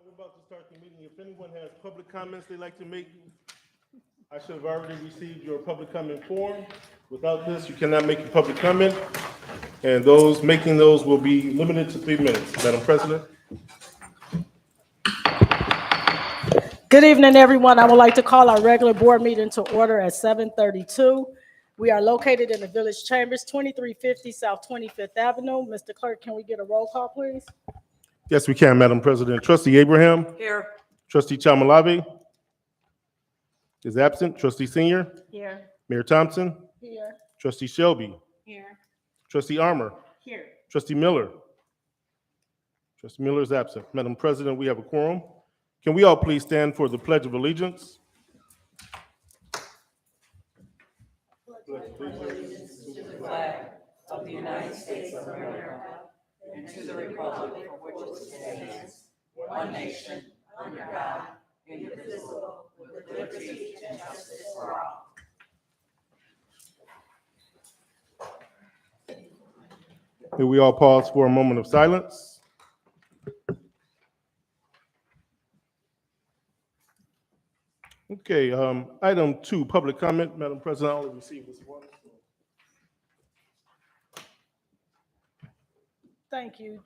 We're about to start the meeting. If anyone has public comments they'd like to make, I should have already received your public comment form. Without this, you cannot make a public comment, and those making those will be limited to 3 minutes. Madam President. Good evening, everyone. I would like to call our regular board meeting to order at 7:32. We are located in the Village Chambers, 2350 South 25th Avenue. Mr. Clerk, can we get a roll call, please? Yes, we can, Madam President. Trustee Abraham. Here. Trustee Chamalave is absent. Trustee Senior. Here. Mayor Thompson. Here. Trustee Shelby. Here. Trustee Armour. Here. Trustee Miller. Trustee Miller is absent. Madam President, we have a quorum. Can we all please stand for the Pledge of Allegiance? Allegiance to the flag of the United States of America and to the republic for which it stands, one nation, under God, indivisible, with liberty and justice for all. May we all pause for a moment of silence? Okay, item 2, public comment. Madam President, I only received this one. Thank you.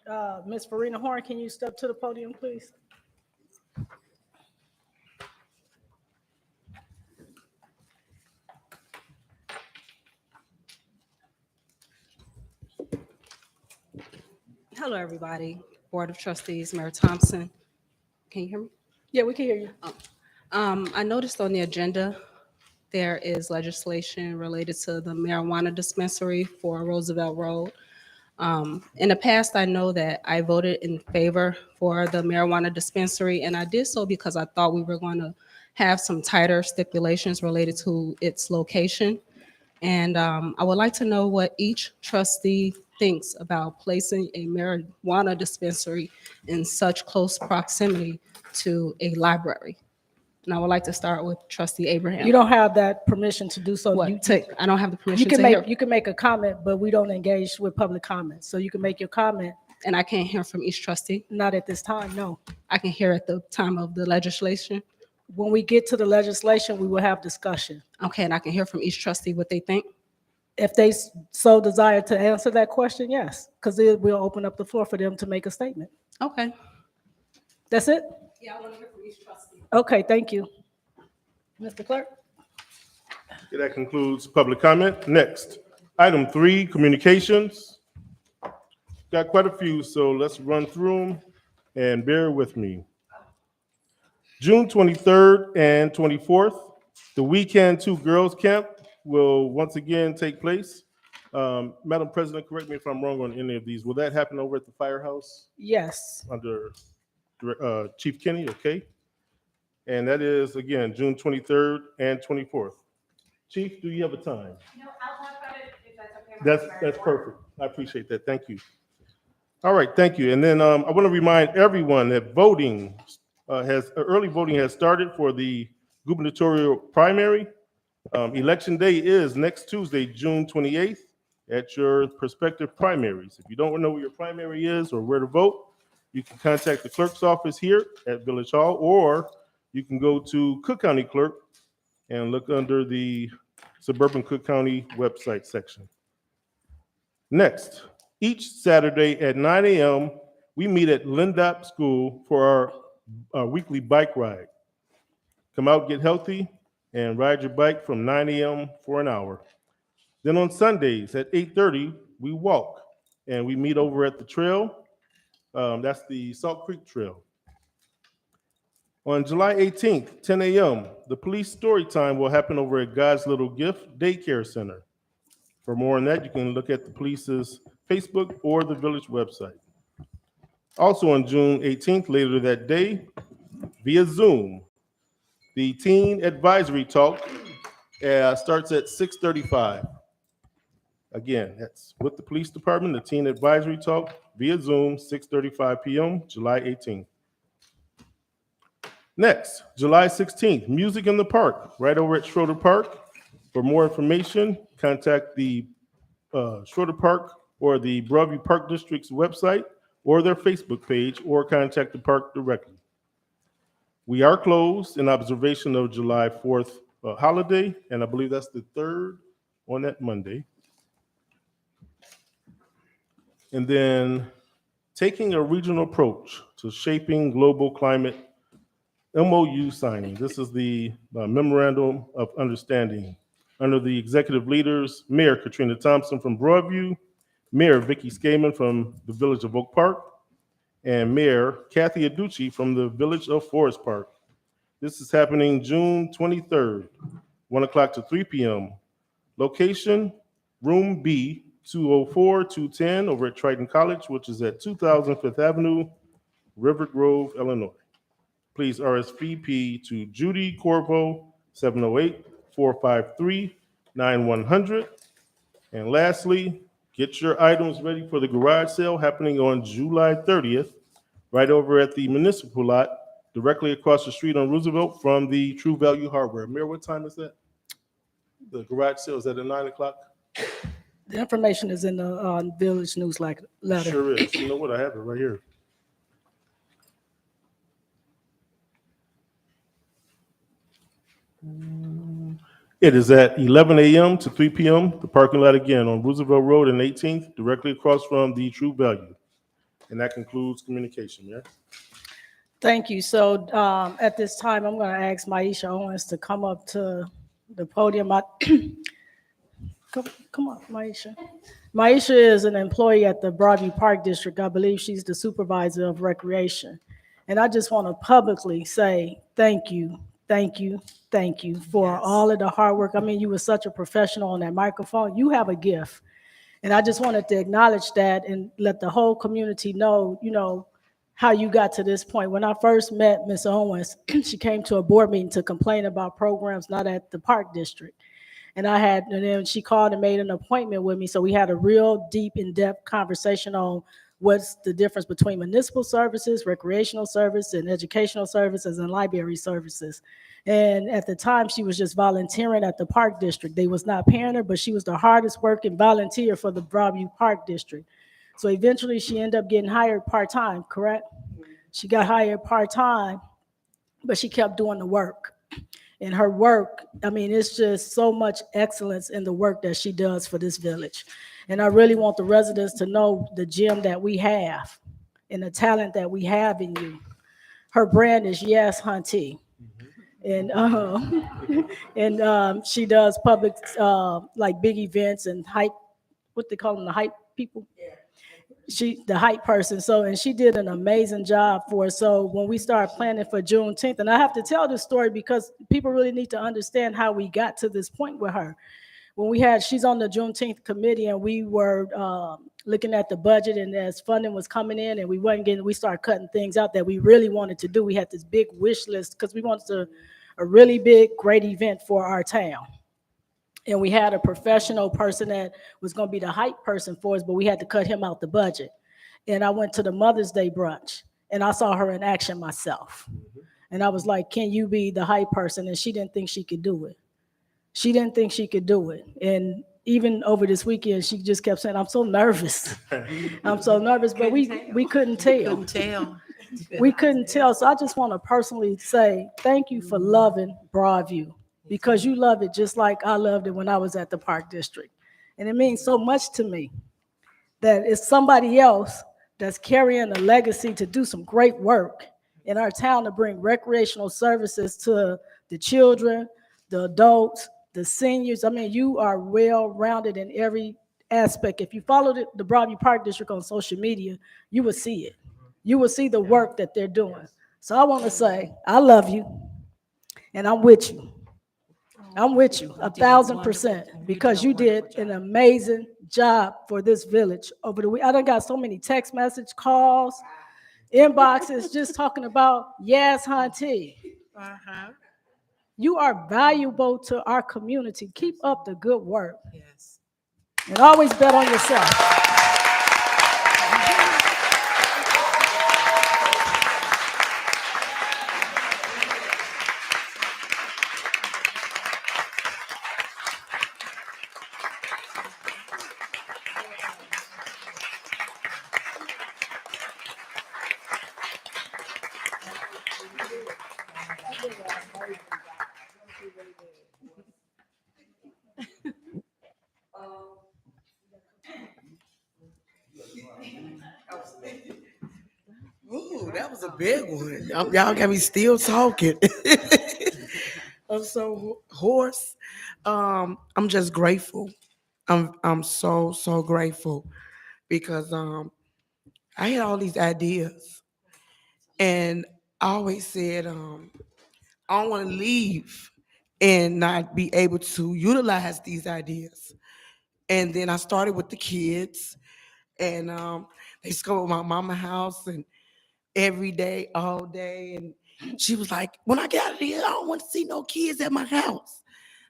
Ms. Farina Horn, can you step to the podium, please? Hello, everybody. Board of Trustees, Mayor Thompson. Can you hear me? Yeah, we can hear you. I noticed on the agenda, there is legislation related to the marijuana dispensary for Roosevelt Road. In the past, I know that I voted in favor for the marijuana dispensary, and I did so because I thought we were going to have some tighter stipulations related to its location. And I would like to know what each trustee thinks about placing a marijuana dispensary in such close proximity to a library. And I would like to start with Trustee Abraham. You don't have that permission to do so. What? I don't have the permission You can to make hear. you can make a comment, but we don't engage with public comments. So you can make your comment. And I can't hear from each trustee. Not at this time, no. I can hear at the time of the legislation. When we get to the legislation, we will have discussion. Okay, and I can hear from each trustee what they think. If they so desire to answer that question, yes, because we'll open up the floor for them to make a statement. Okay. That's it? Yeah, I want to hear from each trustee. Okay, thank you. Mr. Clerk? Okay, that concludes public comment. Next, item 3, communications. Got quite a few, so let's run through them and bear with me. June 23rd and 24th, the Weekend 2 Girls Camp will once again take place. Madam President, correct me if I'm wrong on any of these. Will that happen over at the firehouse Yes. under Chief Kenny? Okay. And that is, again, June 23rd and 24th. Chief, do you have a time? No, I'll talk about it if that's okay. That's perfect. I appreciate that. Thank you. All right, thank you. And then I want to remind everyone that early voting has started for the gubernatorial primary. Election day is next Tuesday, June 28th, at your prospective primaries. If you don't know where your primary is or where to vote, you can contact the clerk's office here at Village Hall, or you can go to Cook County Clerk and look under the Suburban Cook County website section. Next, each Saturday at 9 a.m., we meet at Lindop School for our weekly bike ride. Come out, get healthy, and ride your bike from 9 a.m. for an hour. Then on Sundays at 8:30, we walk, and we meet over at the trail. That's the Salt Creek Trail. On July 18th, 10 a.m., the police story time will happen over at God's Little Gift Daycare Center. For more on that, you can look at the police's Facebook or the village website. Also on June 18th, later that day, via Zoom, the Teen Advisory Talk starts at 6:35. Again, that's with the police department, the Teen Advisory Talk via Zoom, 6:35 p.m., July 18th. Next, July 16th, Music in the Park, right over at Schroeder Park. For more information, contact the Schroeder Park or the Broadview Park District's website or their Facebook page, or contact the park directly. We are closed in observation of July 4th holiday, and I believe that's the 3rd on that Monday. And then taking a regional approach to shaping global climate MOU signing. This is the memorandum of understanding under the executive leaders, Mayor Katrina Thompson from Broadview, Mayor Vicky Skaman from the Village of Oak Park, and Mayor Kathy Aducci from the Village of Forest Park. This is happening June 23rd, 1 o'clock to 3 p.m. Location, Room B, 204-210 over at Triton College, which is at 2000 Fifth Avenue, River Grove, Illinois. Please RSVP to Judy Corvo, 708-453-9100. And lastly, get your items ready for the garage sale happening on July 30th, right over at the municipal lot, directly across the street on Roosevelt from the True Value Hardware. Mayor, what time is that? The garage sale, is that at 9 o'clock? The information is in the Village newsletter. Sure is. You know what? I have it right here. It is at 11 a.m. to 3 p.m. The parking lot again on Roosevelt Road and 18th, directly across from the True Value. And that concludes communication, Mayor. Thank you. So at this time, I'm going to ask Maisha Owens to come up to the podium. Come on, Maisha. Maisha is an employee at the Broadview Park District. I believe she's the supervisor of recreation. And I just want to publicly say thank you, thank you, thank you for all of the hard work. I mean, you were such a professional on that microphone. You have a gift. And I just wanted to acknowledge that and let the whole community know, you know, how you got to this point. When I first met Ms. Owens, she came to a board meeting to complain about programs not at the Park District. And then she called and made an appointment with me. So we had a real deep, in-depth conversation on what's the difference between municipal services, recreational service, and educational services, and library services. And at the time, she was just volunteering at the Park District. They was not paying her, but she was the hardest working volunteer for the Broadview Park District. So eventually she ended up getting hired part-time, correct? She got hired part-time, but she kept doing the work. And her work, I mean, it's just so much excellence in the work that she does for this village. And I really want the residents to know the gem that we have and the talent that we have in you. Her brand is Yes Hunty. And she does public, like big events and hype, what they call them, the hype people? The hype person. So, and she did an amazing job for us. So when we started planning for Juneteenth, and I have to tell this story because people really need to understand how we got to this point with her. When she's on the Juneteenth committee, and we were looking at the budget, and as funding was coming in, and we started cutting things out that we really wanted to do. We had this big wish list because we wanted a really big, great event for our town. And we had a professional person that was going to be the hype person for us, but we had to cut him out the budget. And I went to the Mother's Day brunch, and I saw her in action myself. And I was like, can you be the hype person? And she didn't think she could do it. She didn't think she could do it. And even over this weekend, she just kept saying, I'm so nervous. I'm so nervous, but we couldn't tell. We couldn't tell. So I just want to personally say thank you for loving Broadview, because you love it just like I loved it when I was at the Park District. And it means so much to me that it's somebody else that's carrying a legacy to do some great work in our town to bring recreational services to the children, the adults, the seniors. I mean, you are well-rounded in every aspect. If you follow the Broadview Park District on social media, you will see it. You will see the work that they're doing. So I want to say, I love you, and I'm with you. I'm with you 1,000%, because you did an amazing job for this village over the week. I done got so many text message calls, inboxes, just talking about Yes Hunty. You are valuable to our community. Keep up the good work. Yes. And always bet on yourself. Ooh, that was a big one. Y'all got me still talking. I'm so hoarse. I'm just grateful. I'm so grateful because I had all these ideas and I always said I don't want to leave and not be able to utilize these ideas. And then I started with the kids and they used to come to my mama house and every day, all day. And she was like, when I get out of here, I don't want to see no kids at my house.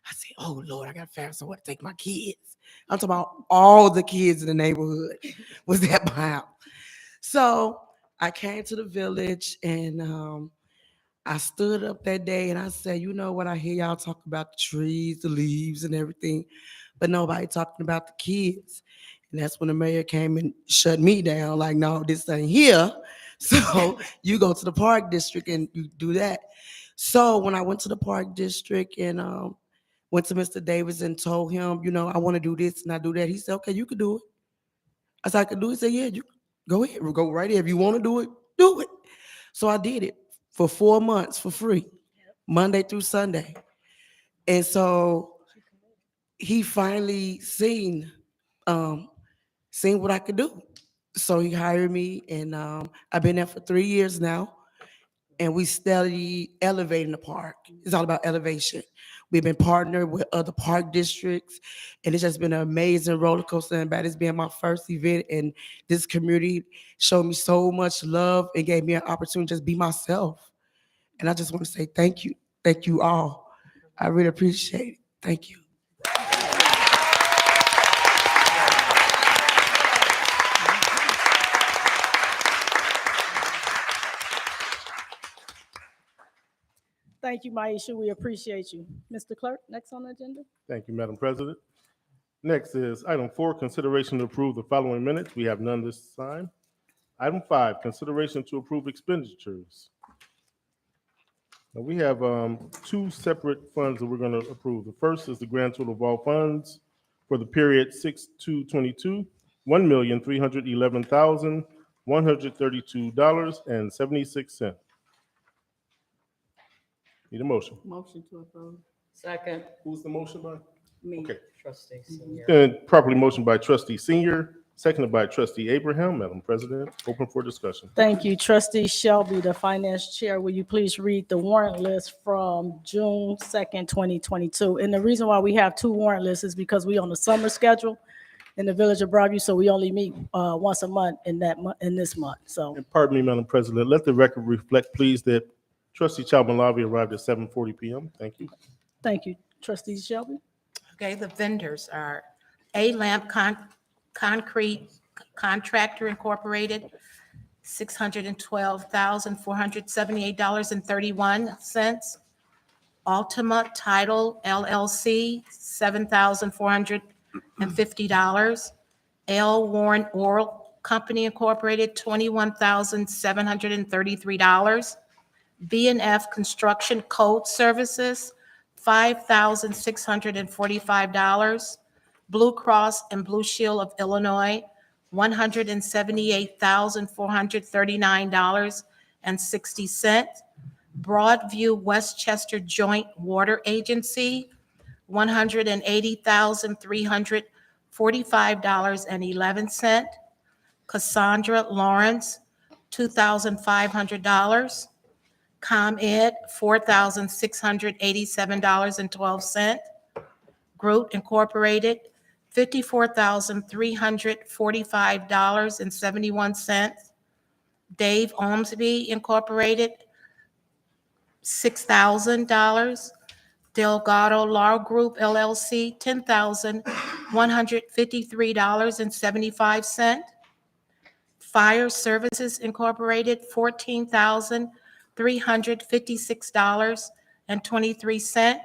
I said, oh Lord, I got to find somewhere to take my kids. I'm talking about all the kids in the neighborhood was at my house. So I came to the village and I stood up that day and I said, you know what? I hear y'all talk about the trees, the leaves, and everything, but nobody talking about the kids. And that's when the mayor came and shut me down. Like, no, this ain't here. So you go to the park district and you do that. So when I went to the park district and went to Mr. Davis and told him, you know, I want to do this and I do that, he said, okay, you can do it. I said, I could do it. He said, yeah, you go ahead, go right here. If you want to do it, do it. So I did it for 4 months for free, Monday through Sunday. And so he finally um, seen what I could do. So he hired me, and I've been there for 3 years now. And we steadily elevating the park. It's all about elevation. We've been partnered with other park districts, and it's just been an amazing roller coaster. And about this being my first event, and this community showed me so much love and gave me an opportunity to just be myself. And I just want to say thank you all. I really appreciate it. Thank you. Thank you, Maisha. We appreciate you. Mr. Clerk, next on the agenda. Thank you, Madam President. Next is item 4, consideration to approve the following minutes. We have none this time. Item 5, consideration to approve expenditures. Now, we have 2 separate funds that we're going to approve. The first is the grand total of all funds for the period 6/2/22, $1,311,132.76. Need a motion. Motion to approve. Second. Who's the motion by? Me. Okay. Trustee Senior. And properly motioned by Trustee Senior, seconded by Trustee Abraham. Madam President, open for discussion. Thank you. Trustee Shelby, the Finance Chair, will you please read the warrant list from June 2nd, 2022? And the reason why we have 2 warrant lists is because we on the summer schedule in the Village of Broadview, so we only meet once a month in this month. So And pardon me, Madam President, let the record reflect, please, that Trustee Chalmalavi arrived at 7:40 p.m. Thank you. thank you, Trustee Shelby. Okay, the vendors are A-Lamp Concrete Contractor Incorporated, $612,478.31. Ultima Title LLC, $7,450. L. Warren Oral Company Incorporated, $21,733. B&F Construction Code Services, $5,645. Blue Cross and Blue Shield of Illinois, $178,439.60. Broadview Westchester Joint Water Agency, $180,345.11. Cassandra Lawrence, $2,500. ComEd, $4,687.12. Groot Incorporated, $54,345.71. Dave Ormsby Incorporated, $6,000. Delgado Law Group LLC, $10,153.75. Fire Services Incorporated, $14,356.23.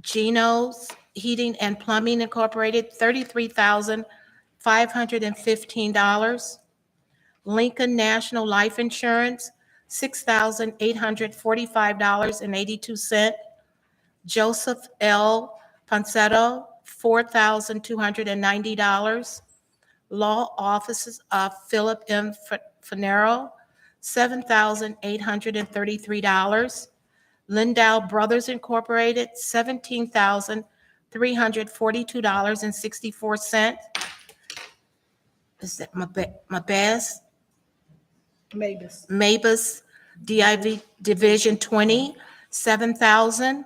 Geno's Heating and Plumbing Incorporated, $33,515. Lincoln National Life Insurance, $6,845.82. Joseph L. Ponsetto, $4,290. Law Offices of Philip M. Finero, $7,833. Lindau Brothers Incorporated, $17,342.64. Is that Mabez? Mavis. Mabus DIV Division 20, 7,000.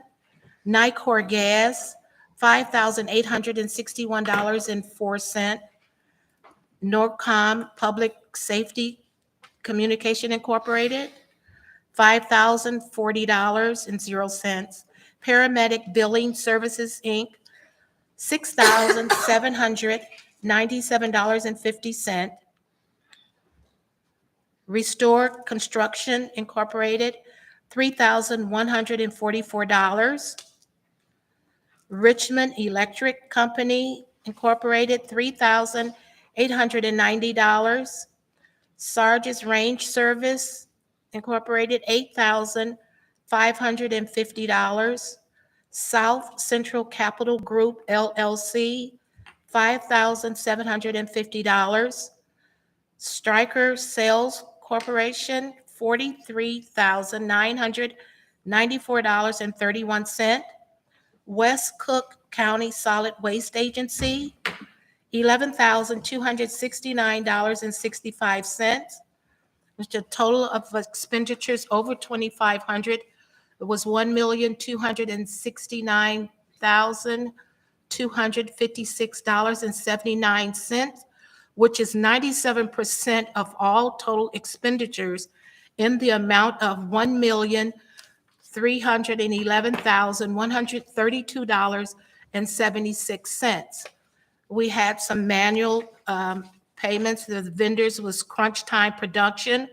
Nicor Gas, $5,861.04. Norcom Public Safety Communication Incorporated, $5,040.00. Paramedic Billing Services, Inc., $6,797.50. Restore Construction Incorporated, $3,144. Richmond Electric Company Incorporated, $3,890. Sargent's Range Service Incorporated, $8,550. South Central Capital Group LLC, $5,750. Stryker Sales Corporation, $43,994.31. West Cook County Solid Waste Agency, $11,269.65, which a total of expenditures over 2,500. It was $1,269,256.79, which is 97% of all total expenditures in the amount of $1,311,132.76. We had some manual payments. The vendors was Crunch Time Production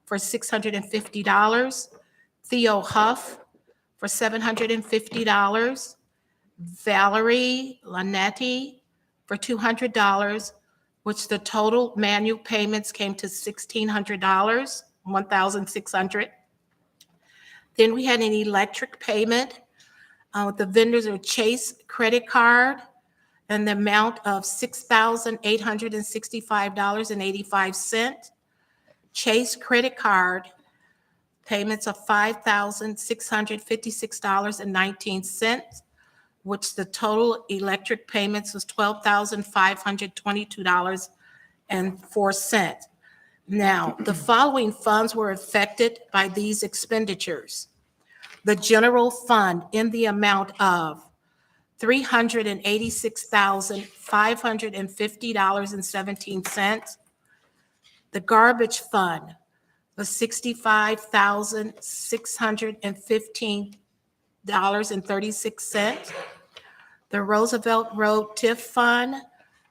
for $650. Theo Huff for $750. Valerie Lanetti for $200, which the total manual payments came to $1,600, $1,600. Then we had an electric payment with the vendors of Chase credit card and the amount of $6,865.85. Chase credit card payments of $5,656.19, which the total electric payments was $12,522.04. Now, the following funds were affected by these expenditures. The general fund in the amount of $386,550.17. The garbage fund was $65,615.36. The Roosevelt Road TIF Fund,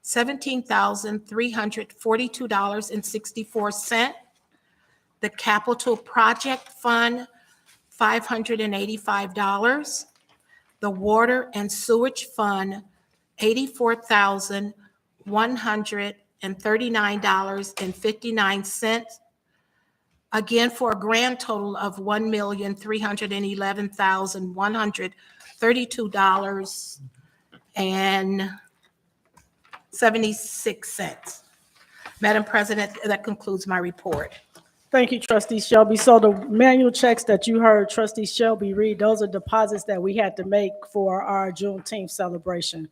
$17,342.64. The Capital Project Fund, $585. The Water and Sewage Fund, $84,139.59. Again, for a grand total of $1,311,132.76. Madam President, that concludes my report. Thank you, Trustee Shelby. So the manual checks that you heard Trustee Shelby read, those are deposits that we had to make for our Juneteenth celebration.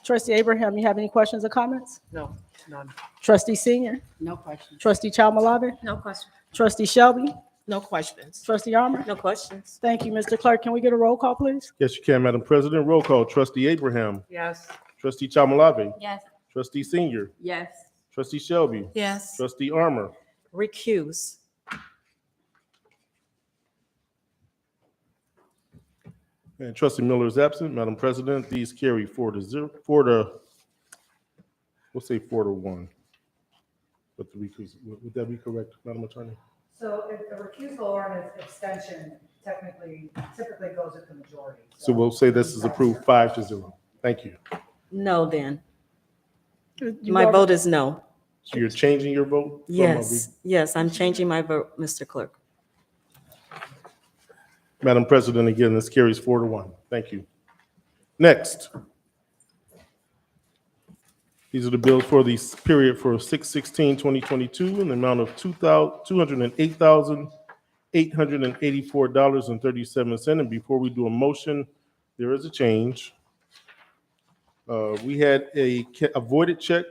Trustee Abraham, you have any questions or comments? No, none. Trustee Senior? No questions. Trustee Chalmalave? No questions. Trustee Shelby? No questions. Trustee Armour? No questions. Thank you, Mr. Clerk. Can we get a roll call, please? Yes, you can, Madam President. Roll call. Trustee Abraham. Yes. Trustee Chamalave. Yes. Trustee Senior. Yes. Trustee Shelby. Yes. Trustee Armour. Recuse. And Trustee Miller is absent. Madam President, these carry 4-0, we'll say 4-1. But the recuse, would that be correct, Madam Attorney? So if the recusal or an abstention typically goes with the majority. So we'll say this is approved 5-0. Thank you. No, then. You My already- vote is no. So you're changing your vote? from a Yes, I'm changing my vote, Mr. Clerk. Madam President, again, this carries 4-1. Thank you. Next. These are the bills for the period for 6/16/2022 in the amount of $208,884.37. And before we do a motion, there is a change. We had a voided check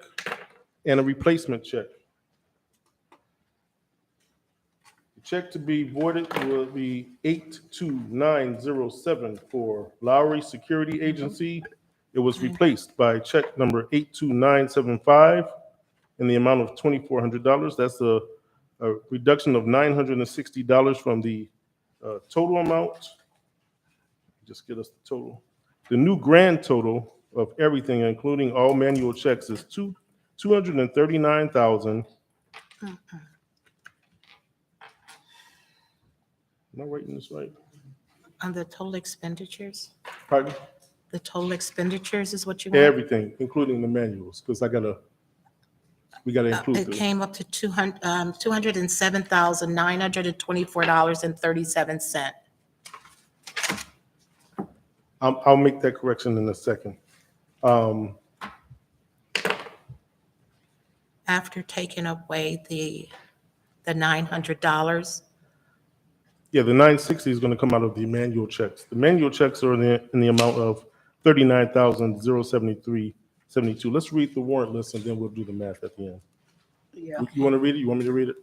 and a replacement check. The check to be voided will be 82907 for Lowry Security Agency. It was replaced by check number 82975 in the amount of $2,400. That's a reduction of $960 from the total amount. Just get us the total. The new grand total of everything, including all manual checks, is $239,000. Am I writing this right? On the total expenditures? Pardon? The total expenditures is what you want? Everything, including the manuals, because we gotta include It this. came up to $207,924.37. I'll make that correction in a second. After taking away the $900. Yeah, the 960 is gonna come out of the manual checks. The manual checks are in the amount of $39,073.72. Let's read the warrant list and then we'll do the math at the end. Yeah. You wanna read it? You want me to read it?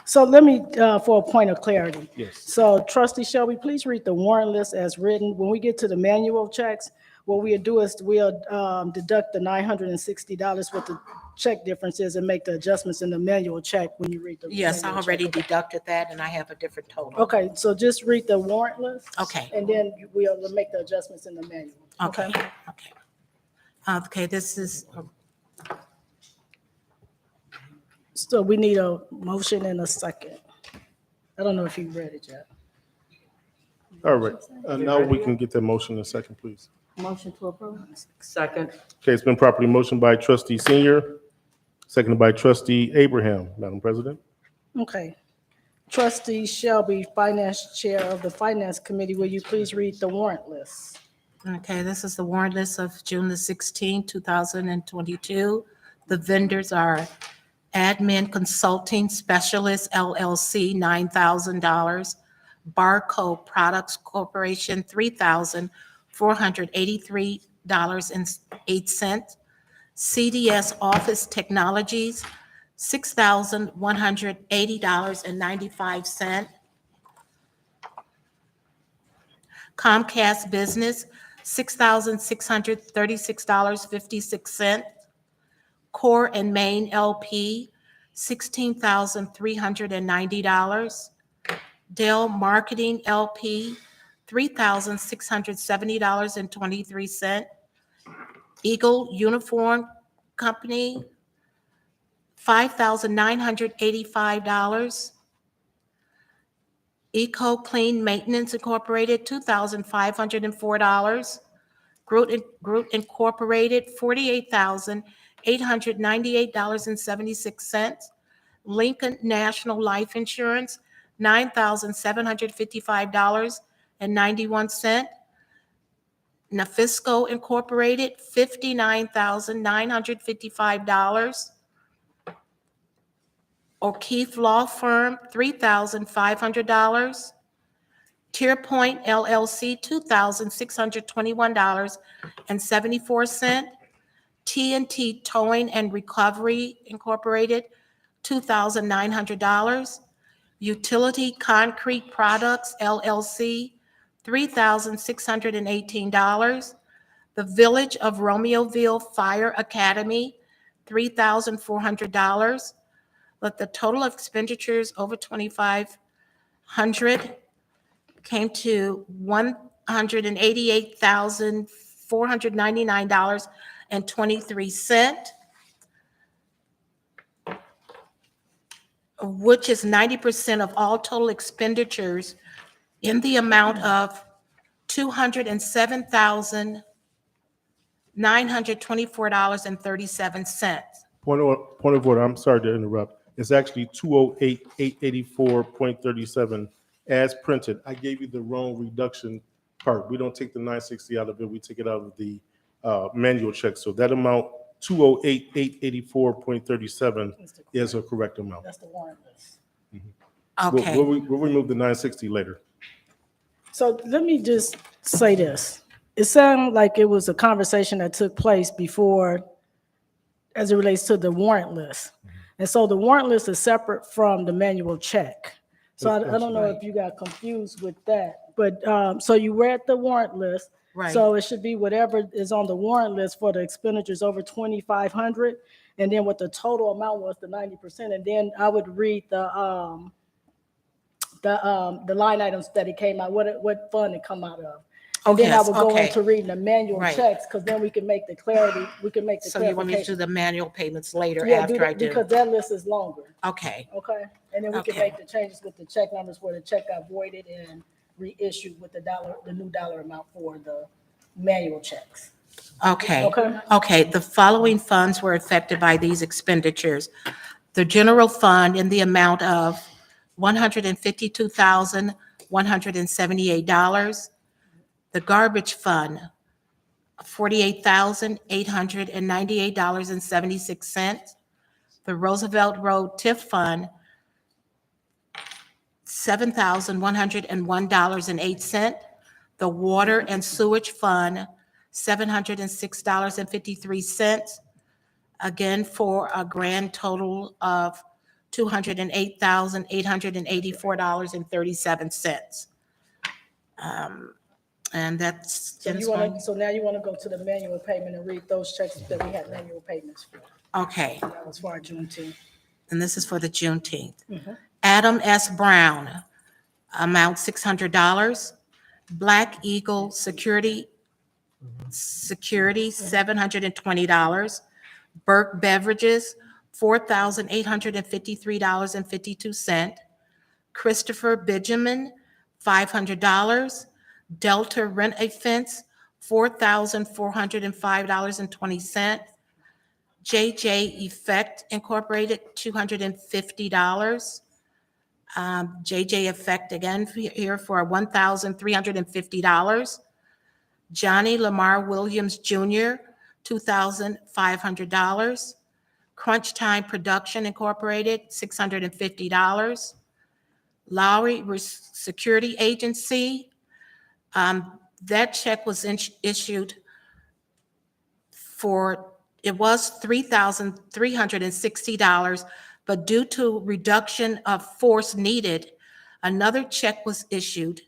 So let me, for a point of clarity. Yes. So trustee Shelby, please read the warrant list as written. When we get to the manual checks, what we'll do is we'll deduct the $960 what the check difference is and make the adjustments in the manual check when you read the. Yes, I manual check. already deducted that and I have a different total. Okay, so just read the warrant list. Okay. And then we'll make the adjustments in the manual. Okay, okay. Okay, this is, So we need a motion in a second. I don't know if you read it yet. All right, now we can get that motion in a second, please. Motion to approve? Second. Okay, it's been properly motioned by trustee Senior, seconded by trustee Abraham. Madam President? Okay. Trustee Shelby, Finance Chair of the Finance Committee, will you please read the warrant list? okay, this is the warrant list of June the 16th, 2022. The vendors are Admin Consulting Specialist LLC, $9,000. Barcode Products Corporation, $3,483.08. CDS Office Technologies, $6,180.95. Comcast Business, $6,636.56. Core and Main LP, $16,390. Dell Marketing LP, $3,670.23. Eagle Uniform Company, $5,985. Eco Clean Maintenance Incorporated, $2,504. Groot Incorporated, $48,898.76. Lincoln National Life Insurance, $9,755.91. Nafisco Incorporated, $59,955. O'Keefe Law Firm, $3,500. Tier-Point LLC, $2,621.74. T&T Towing and Recovery Incorporated, $2,900. Utility Concrete Products LLC, $3,618. The Village of Romeoville Fire Academy, $3,400. But the total of expenditures over $2,500 came to $188,499.23, which is 90% of all total expenditures in the amount of $207,924.37. Point of order, I'm sorry to interrupt. It's actually 208,884.37 as printed. I gave you the wrong reduction part. We don't take the 960 out of it. We take it out of the manual check. So that amount, 208,884.37 is a correct amount. That's the warrant list. Okay, We'll remove the 960 later. So let me just say this. It sounded like it was a conversation that took place before as it relates to the warrant list. And so the warrant list is separate from the manual check. So I don't know if you got confused with that. But so you read the warrant list. right. So it should be whatever is on the warrant list for the expenditures over 2,500. And then what the total amount was, the 90%. And then I would read the line items that it came out, what fund it come out of. And then I Yes, would go okay. into reading the manual Right. checks, because then we can make the clarity, we can make the So you want me to do clarification. the manual payments later Yeah, after I do? because that list is longer, Okay, okay? And then we can Okay. make the changes with the check numbers where the check got voided and reissued with the new dollar amount for the manual checks. okay. Okay. Okay, the following funds were affected by these expenditures. The general fund in the amount of $152,178. The garbage fund, $48,898.76. The Roosevelt Road TIF fund, $7,101.08. The Water and Sewage Fund, $706.53. Again, for a grand total of $208,884.37. And that's. So now you want to go to the manual payment and read those checks that we had manual payments for. Okay, That was for our Juneteenth. and this is for the Juneteenth. Mhm. Adam S. Brown, amount $600. Black Eagle Security, $720. Burke Beverages, $4,853.52. Christopher Benjamin, $500. Delta Rent a Fence, $4,405.20. JJ Effect Incorporated, $250. JJ Effect again here for $1,350. Johnny Lamar Williams Jr., $2,500. Crunch Time Production Incorporated, $650. Lowry Security Agency, that check was issued for, it was $3,360, but due to reduction of force needed, another check was issued,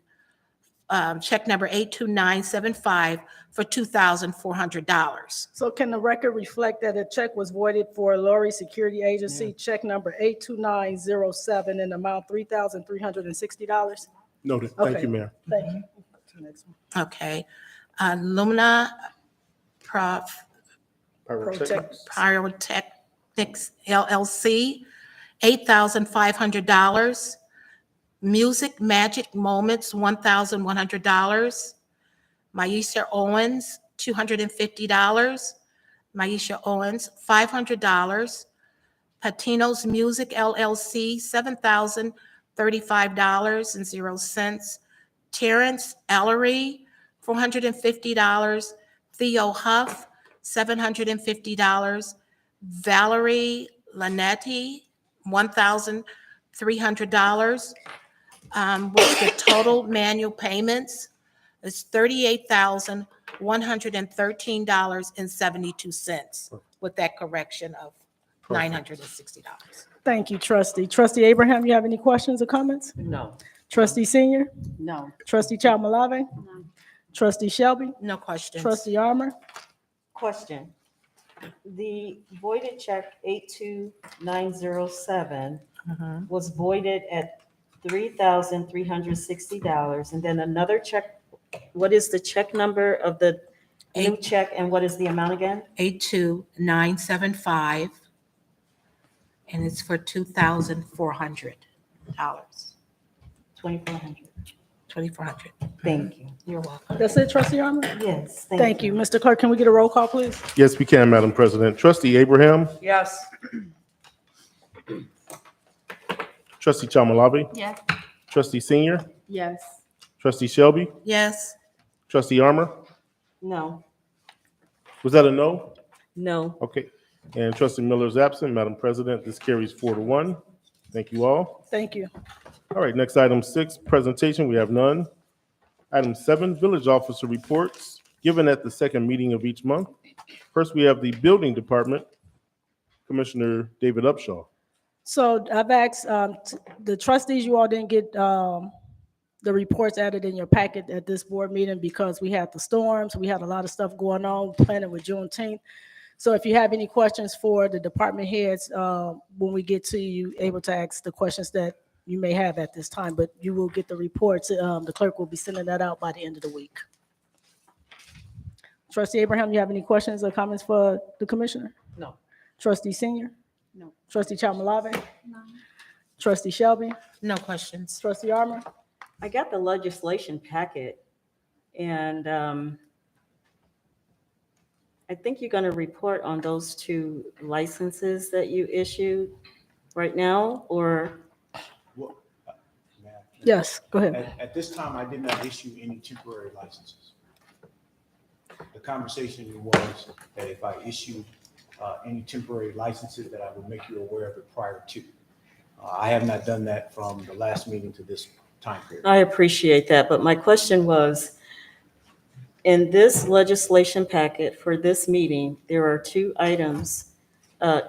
check number 82975 for $2,400. So can the record reflect that a check was voided for Lowry Security Agency, check number 82907, in amount $3,360? Noted. Thank Okay. you, Mayor. Thank you. To the next one. Okay. Lumina Pyrotechnics. Pyrotechnics LLC, $8,500. Music Magic Moments, $1,100. Maisha Owens, $250. Maisha Owens, $500. Patino's Music LLC, $7,035.00. Terrence Ellery, $450. Theo Huff, $750. Valerie Lanetti, $1,300. With the total manual payments is $38,113.72, with that correction of $960. Thank you, trustee. Trustee Abraham, you have any questions or comments? No. Trustee Senior? No. Trustee Chalmalave? Trustee Shelby? No questions. Trustee Armor? Question. The voided check 82907 was voided at $3,360. And then another check, what is the check number of the new check and what is the amount again? 82975, and it's for $2,400. 2,400. 2,400. Thank you. You're welcome. That's it, trustee Armor? Yes, Thank you. Mr. Clerk, can we get a roll call, please? Yes, we can, Madam President. Trustee Abraham, Yes. Trustee Chamalave, Yes. Trustee Senior, Yes. Trustee Shelby, Yes. Trustee Armor. No. Was that a no? No. Okay. And Trustee Miller is absent. Madam President, this carries 4-1. Thank you all. Thank you. All right, next item 6, presentation. We have none. Item 7, village officer reports given at the second meeting of each month. First, we have the building department, Commissioner David Upshaw. So I've asked, the trustees, you all didn't get, the reports added in your packet at this board meeting because we had the storms, we had a lot of stuff going on, planning with Juneteenth. So if you have any questions for the department heads, when we get to you, able to ask the questions that you may have at this time, but you will get the reports. The clerk will be sending that out by the end of the week. Trustee Abraham, you have any questions or comments for the commissioner? No. Trustee Senior? No. Trustee Chalmalave? No. Trustee Shelby? No questions. Trustee Armor? I got the legislation packet, and I think you're going to report on those 2 licenses that you issued right now, or? Well, may I- Yes, go ahead. At this time, I did not issue any temporary licenses. The conversation was that if I issued any temporary licenses, that I would make you aware of it prior to. I have not done that from the last meeting to this time period. I appreciate that, but my question was, in this legislation packet for this meeting, there are 2 items, 2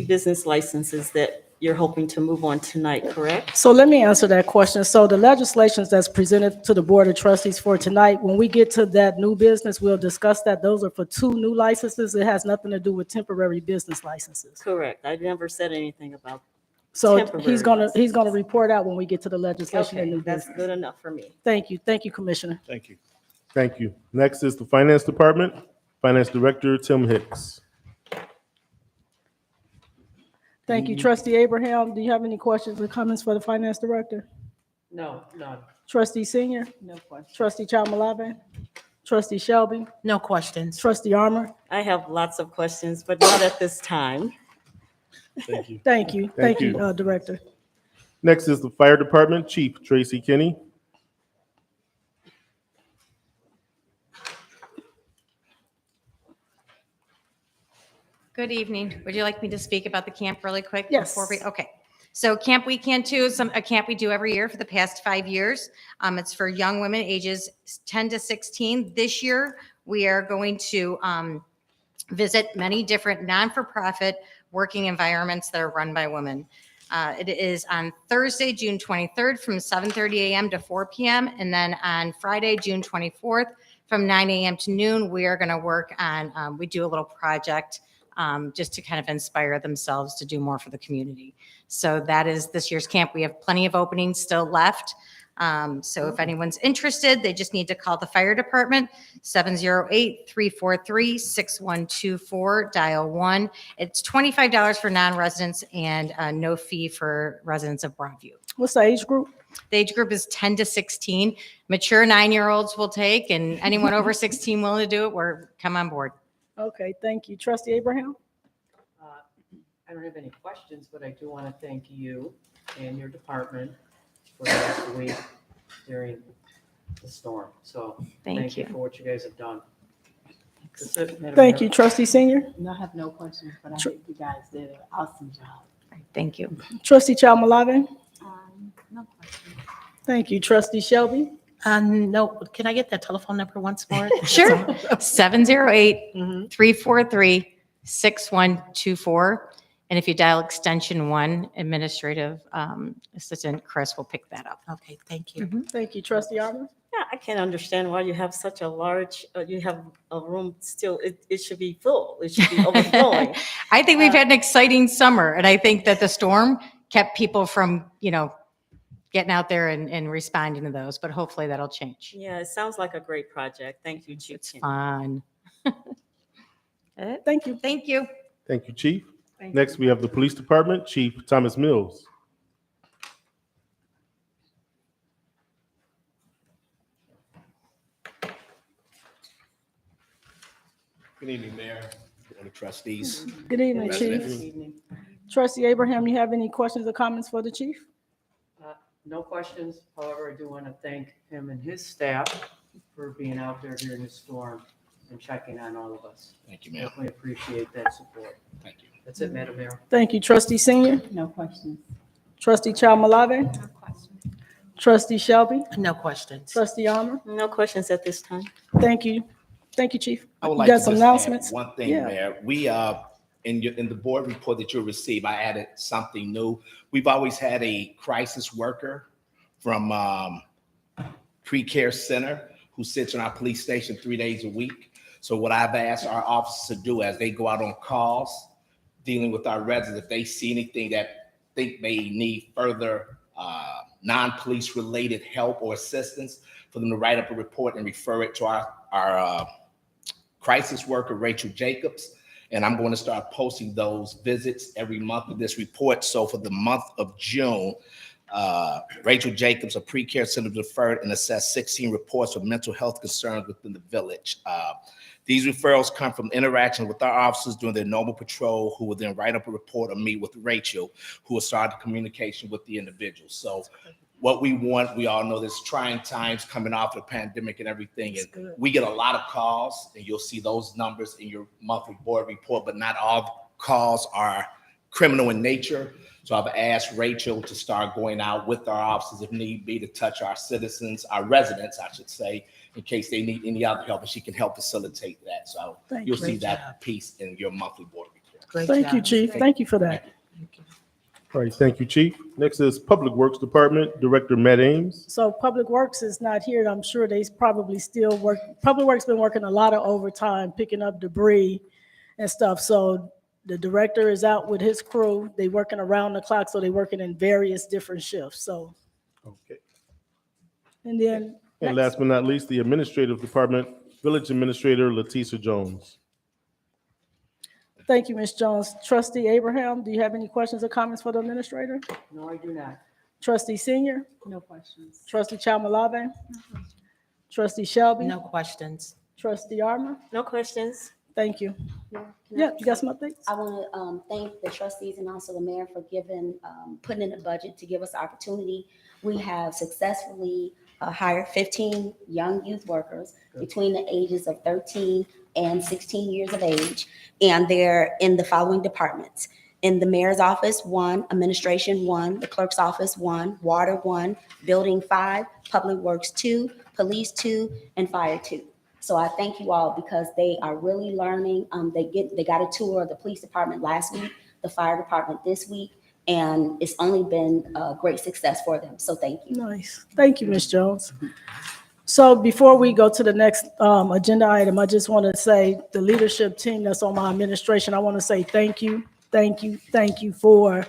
business licenses that you're hoping to move on tonight, correct? So let me answer that question. So the legislations that's presented to the Board of Trustees for tonight, when we get to that new business, we'll discuss that. Those are for 2 new licenses. It has nothing to do with temporary business licenses. Correct. I never said anything about, So Temporary he's gonna report out when we get to the legislation and okay, new that's business. good enough for me. Thank you. Thank you, Commissioner. Thank you. Thank you. Next is the Finance Department, Finance Director Tim Hicks. Thank you. Trustee Abraham, do you have any questions or comments for the Finance Director? No, none. Trustee Senior? No question. Trustee Chalmalave? Trustee Shelby? No questions. Trustee Armor? I have lots of questions, but not at this time. Thank you. Thank you. Thank Thank you, you. Director. Next is the Fire Department, Chief Tracy Kinney. Good evening. Would you like me to speak about the camp really quick? Yes. Okay. So Camp Weekend 2 is a camp we do every year for the past 5 years. It's for young women ages 10 to 16. This year, we are going to visit many different non-for-profit working environments that are run by women. It is on Thursday, June 23rd from 7:30 a.m. to 4 p.m. And then on Friday, June 24th from 9 a.m. to noon, we are going to work on, we do a little project just to kind of inspire themselves to do more for the community. So that is this year's camp. We have plenty of openings still left. So if anyone's interested, they just need to call the fire department, 708-343-6124, dial 1. It's $25 for non-residents and no fee for residents of Broadview. What's the age group? The age group is 10 to 16. Mature 9-year-olds will take, and anyone over 16 willing to do it, come on board. Okay, thank you. Trustee Abraham? I don't have any questions, but I do want to thank you and your department for last week during the storm. So Thank you. for what you guys have done. That's it, Madam Thank Mayor. you. Trustee Senior? I have no questions, but I think you guys did an awesome job. Thank you. Trustee Chalmalave? No questions. Thank you. Trustee Shelby? No, can I get that telephone number once more? Sure. 708-343-6124. And if you dial extension 1, Administrative Assistant Chris will pick that up. Okay, thank you. Thank you. Trustee Armor? Yeah, I can't understand why you have such a large, you have a room still, it should be full. It should be overflowing. I think we've had an exciting summer, and I think that the storm kept people from, getting out there and responding to those, but hopefully that'll change. Yeah, it sounds like a great project. Thank you, Chief. It's fun. Thank you. Thank you. Thank you, Chief. Next, we have the Police Department, Chief Thomas Mills. Good evening, Mayor, Board of Trustees. Good evening, Residents. Chief. Trustee Abraham, you have any questions or comments for the chief? No questions. However, I do want to thank him and his staff for being out there during the storm and checking on all of us. Thank you, ma'am. Definitely appreciate that support. Thank you. That's it, Madam Mayor. Thank you, trustee Senior. No questions. Trustee Chalmalave. No questions. Trustee Shelby. No questions. Trustee Armor. No questions at this time. Thank you. Thank you, Chief. I would You like got to some just announcements? add one thing, Yeah. Mayor. We, in the board report that you'll receive, I added something new. We've always had a crisis worker from pre-care center who sits in our police station 3 days a week. So what I've asked our officers to do as they go out on calls, dealing with our residents, if they see anything that think they need further non-police related help or assistance, for them to write up a report and refer it to our crisis worker, Rachel Jacobs. And I'm going to start posting those visits every month of this report. So for the month of June, Rachel Jacobs, a pre-care center, referred and assessed 16 reports of mental health concerns within the village. These referrals come from interactions with our officers during their normal patrol, who will then write up a report or meet with Rachel, who will start the communication with the individual. So what we want, we all know there's trying times coming off the pandemic and everything. And we get a lot of calls, and you'll see those numbers in your monthly board report, but not all calls are criminal in nature. So I've asked Rachel to start going out with our officers if need be, to touch our citizens, our residents, I should say, in case they need any other help, and she can help facilitate that. So you'll see that piece in your monthly board report. Thank you, Chief. Thank you for that. All right, thank you, Chief. Next is Public Works Department, Director Matt Ames. So Public Works is not here, and I'm sure they probably still work. Public Works been working a lot of overtime, picking up debris and stuff. So the director is out with his crew. They working around the clock, so they working in various different shifts. So, Okay. and then And last but not least, the Administrative Department, Village Administrator Leticia Jones. thank you, Ms. Jones. Trustee Abraham, do you have any questions or comments for the administrator? No, I do not. Trustee Senior, No questions. Trustee Chalmalave, Trustee Shelby, No questions. Trustee Armor. No questions. Thank you. Can I- Yeah, you got some updates? I want to thank the trustees and also the mayor for putting in a budget to give us the opportunity. We have successfully hired 15 young youth workers between the ages of 13 and 16 years of age, and they're in the following departments. In the mayor's office, 1, administration 1, the clerk's office 1, water 1, building 5, public works 2, police 2, and fire 2. So I thank you all because they are really learning. They got a tour of the police department last week, the fire department this week, and it's only been a great success for them. So thank you. Nice. Thank you, Ms. Jones. So before we go to the next agenda item, I just want to say the leadership team that's on my administration, I want to say thank you for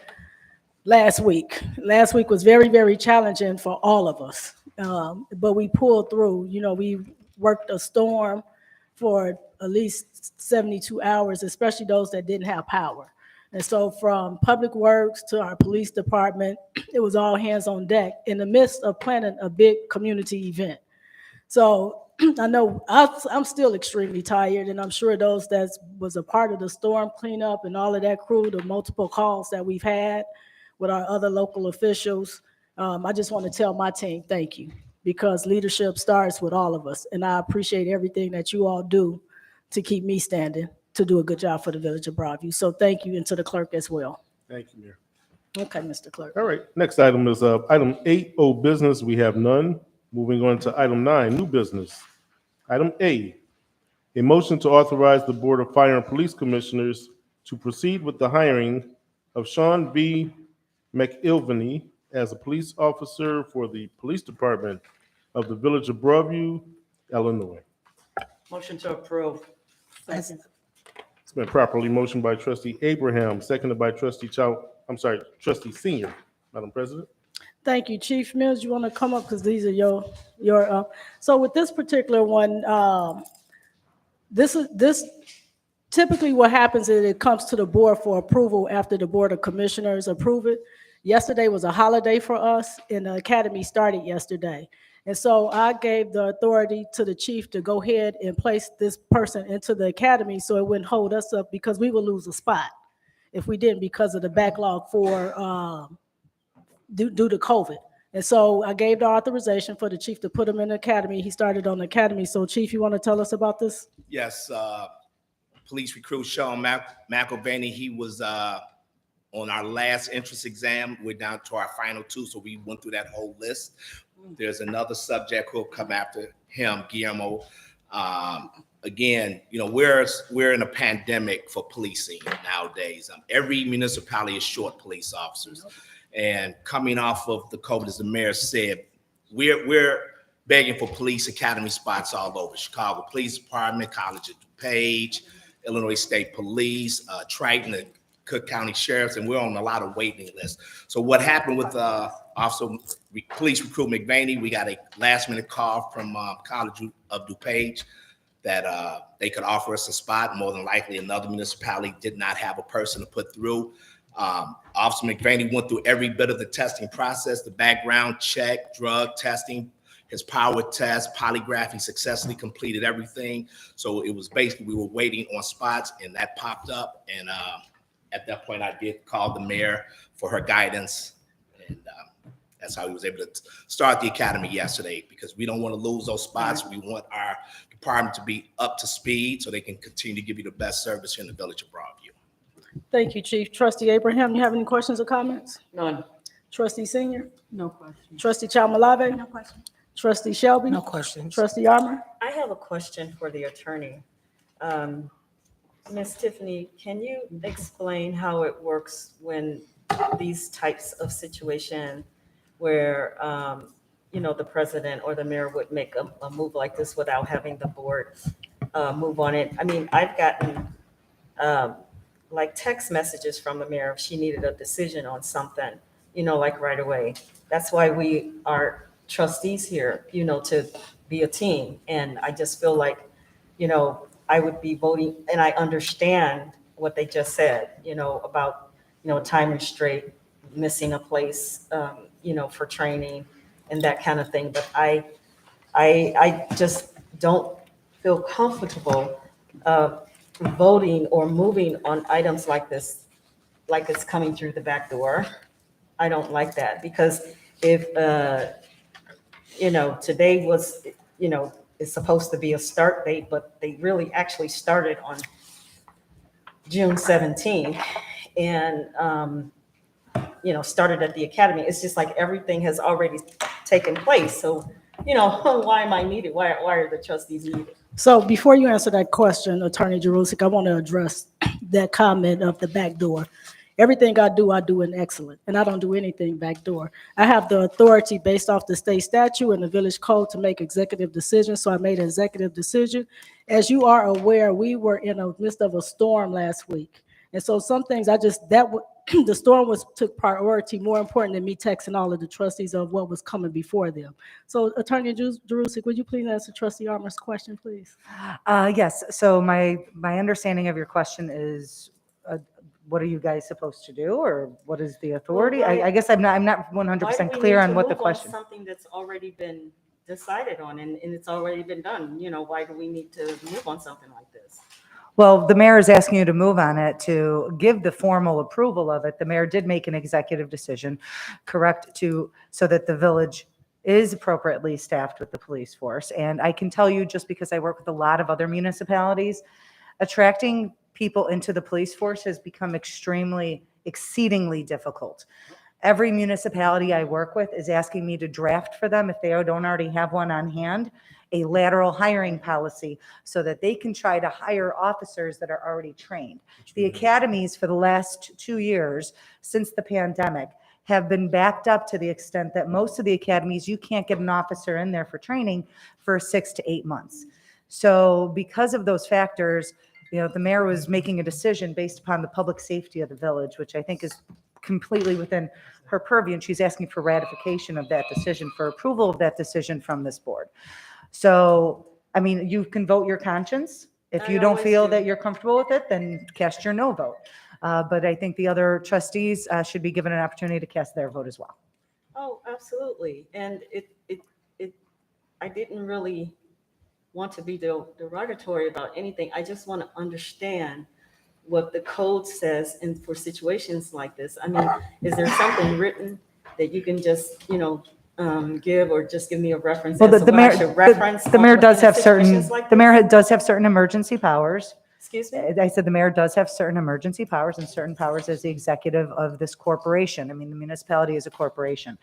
last week. Last week was very, very challenging for all of us, but we pulled through. You know, we worked a storm for at least 72 hours, especially those that didn't have power. And so from Public Works to our police department, it was all hands on deck in the midst of planning a big community event. So I know I'm still extremely tired, and I'm sure those that was a part of the storm cleanup and all of that crew, the multiple calls that we've had with our other local officials, I just want to tell my team, thank you, because leadership starts with all of us. And I appreciate everything that you all do to keep me standing, to do a good job for the Village of Broadview. So thank you, and to the clerk as well. Thank you, Mayor. Okay, Mr. Clerk. All right, next item is item 8, old business. We have none. Moving on to item 9, new business. Item A motion to authorize the Board of Fire and Police Commissioners to proceed with the hiring of Sean V. McIlvany as a police officer for the Police Department of the Village of Broadview, Illinois. Motion to approve. It's been properly motioned by Trustee Abraham, seconded by Trustee Senior. Madam President. Thank you. Chief Mills, you want to come up because these are your so with this particular one, this typically what happens is it comes to the board for approval after the Board of Commissioners approve it. Yesterday was a holiday for us, and the academy started yesterday. And so I gave the authority to the chief to go ahead and place this person into the academy so it wouldn't hold us up, because we would lose a spot if we didn't, because of the backlog for due to COVID. And so I gave the authorization for the chief to put him in the academy. He started on the academy. So Chief, you want to tell us about this? Yes, police recruit Sean McElvaney, he was on our last entrance exam. We're down to our final two, so we went through that whole list. There's another subject who'll come after him, Guillermo. Again, you know, we're in a pandemic for policing nowadays. Every municipality is short police officers. And coming off of the COVID, as the mayor said, we're begging for police academy spots all over. Chicago Police Department, College of DuPage, Illinois State Police, Triton, the Cook County Sheriffs, and we're on a lot of waiting lists. So what happened with police recruit McVaney, we got a last minute call from College of DuPage that they could offer us a spot. More than likely another municipality did not have a person to put through. Officer McVaney went through every bit of the testing process, the background check, drug testing, his power test, polygraph. He successfully completed everything. So it was basically, we were waiting on spots, and that popped up. And at that point, I did call the mayor for her guidance. And that's how he was able to start the academy yesterday, because we don't want to lose those spots. We want our department to be up to speed so they can continue to give you the best service here in the Village of Broadview. Thank you, Chief. Trustee Abraham, you have any questions or comments? None. Trustee Senior? No question. Trustee Chalmalave? No question. Trustee Shelby? No questions. Trustee Armour? I have a question for the attorney. Ms. Tiffany, can you explain how it works when these types of situation where, you know, the president or the mayor would make a move like this without having the board move on it? I mean, I've gotten like text messages from the mayor if she needed a decision on something, you know, like right away. That's why we are trustees here, you know, to be a team. And I just feel like, you know, I would be voting, and I understand what they just said, you know, about, you know, time restraint, missing a place, you know, for training and that kind of thing. But I just don't feel comfortable voting or moving on items like this, like it's coming through the back door. I don't like that, because if, you know, today was, you know, it's supposed to be a start date, but they really actually started on June 17th and, you know, started at the academy. It's just like everything has already taken place. So, you know, why am I needed? Why are the trustees needed? So before you answer that question, Attorney Jerusik, I want to address that comment of the back door. Everything I do in excellent, and I don't do anything backdoor. I have the authority based off the state statute and the village code to make executive decisions, so I made an executive decision. As you are aware, we were in the midst of a storm last week. And so some things the storm took priority, more important than me texting all of the trustees of what was coming before them. So Attorney Jerusik, would you please answer Trustee Armour's question, please? Yes, so my understanding of your question is, what are you guys supposed to do, or what is the authority? Well, I guess I'm not 100% clear on what the question. Something that's already been decided on and it's already been done. You know, why do we need to move on something like this? Well, the mayor is asking you to move on it to give the formal approval of it. The mayor did make an executive decision, correct, so that the village is appropriately staffed with the police force. And I can tell you, just because I work with a lot of other municipalities, attracting people into the police force has become exceedingly difficult. Every municipality I work with is asking me to draft for them, if they don't already have one on hand, a lateral hiring policy so that they can try to hire officers that are already trained. The academies for the last 2 years since the pandemic have been backed up to the extent that most of the academies, you can't get an officer in there for training for 6 to 8 months. So because of those factors, you know, the mayor was making a decision based upon the public safety of the village, which I think is completely within her purview, and she's asking for ratification of that decision, for approval of that decision from this board. So, I mean, you can vote your conscience. If you don't feel that you're comfortable with it, then cast your no vote. But I think the other trustees should be given an opportunity to cast their vote as well. Oh, absolutely. And I didn't really want to be derogatory about anything. I just want to understand what the code says and for situations like this. I mean, is there something written that you can just, you know, give or just give me a reference Well, as to what I should reference? the mayor does in have certain, situations like the mayor this? does have certain emergency powers. Excuse me? I said the mayor does have certain emergency powers and certain powers as the executive of this corporation. I mean, the municipality is a corporation.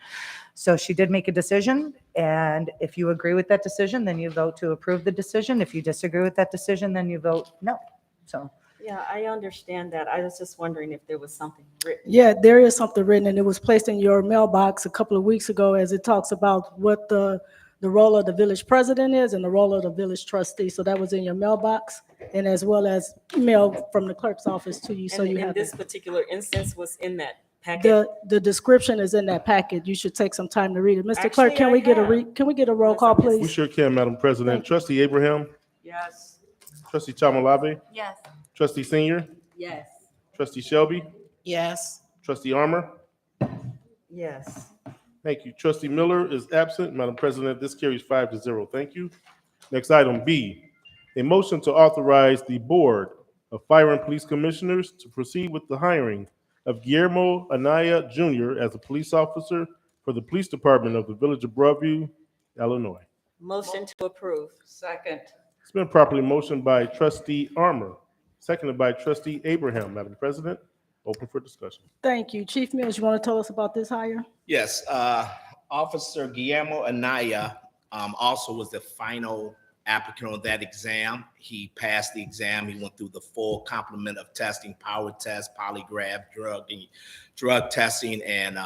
So she did make a decision, and if you agree with that decision, then you vote to approve the decision. If you disagree with that decision, then you vote no. So, Yeah, I understand that. I was just wondering if there was something written. Yeah, there is something written, and it was placed in your mailbox a couple of weeks ago as it talks about what the role of the village president is and the role of the village trustee. So that was in your mailbox, and as well as email from the clerk's office to you, so And you in have this it. particular instance was in that packet? The description is in that packet. You should take some time to read it. Mr. Clerk, Actually, can we I get have. can we get a roll Unless call, I missed please? We sure can, Madam President. Thank you. Trustee Abraham, Yes. trustee Chamalave, Yes. trustee Senior, Yes. trustee Shelby, Yes. trustee Armor. Yes. Thank you. Trustee Miller is absent. Madam President, this carries 5-0. Thank you. Next item B, a motion to authorize the Board of Fire and Police Commissioners to proceed with the hiring of Guillermo Anaya Jr. as a police officer for the Police Department of the Village of Broadview, Illinois. Motion to approve. Second. It's been properly motioned by trustee Armor, seconded by trustee Abraham. Madam President, open for discussion. Thank you. Chief Mills, you want to tell us about this hire? Yes, Officer Guillermo Anaya also was the final applicant on that exam. He passed the exam. He went through the full complement of testing, power test, polygraph, drug testing, and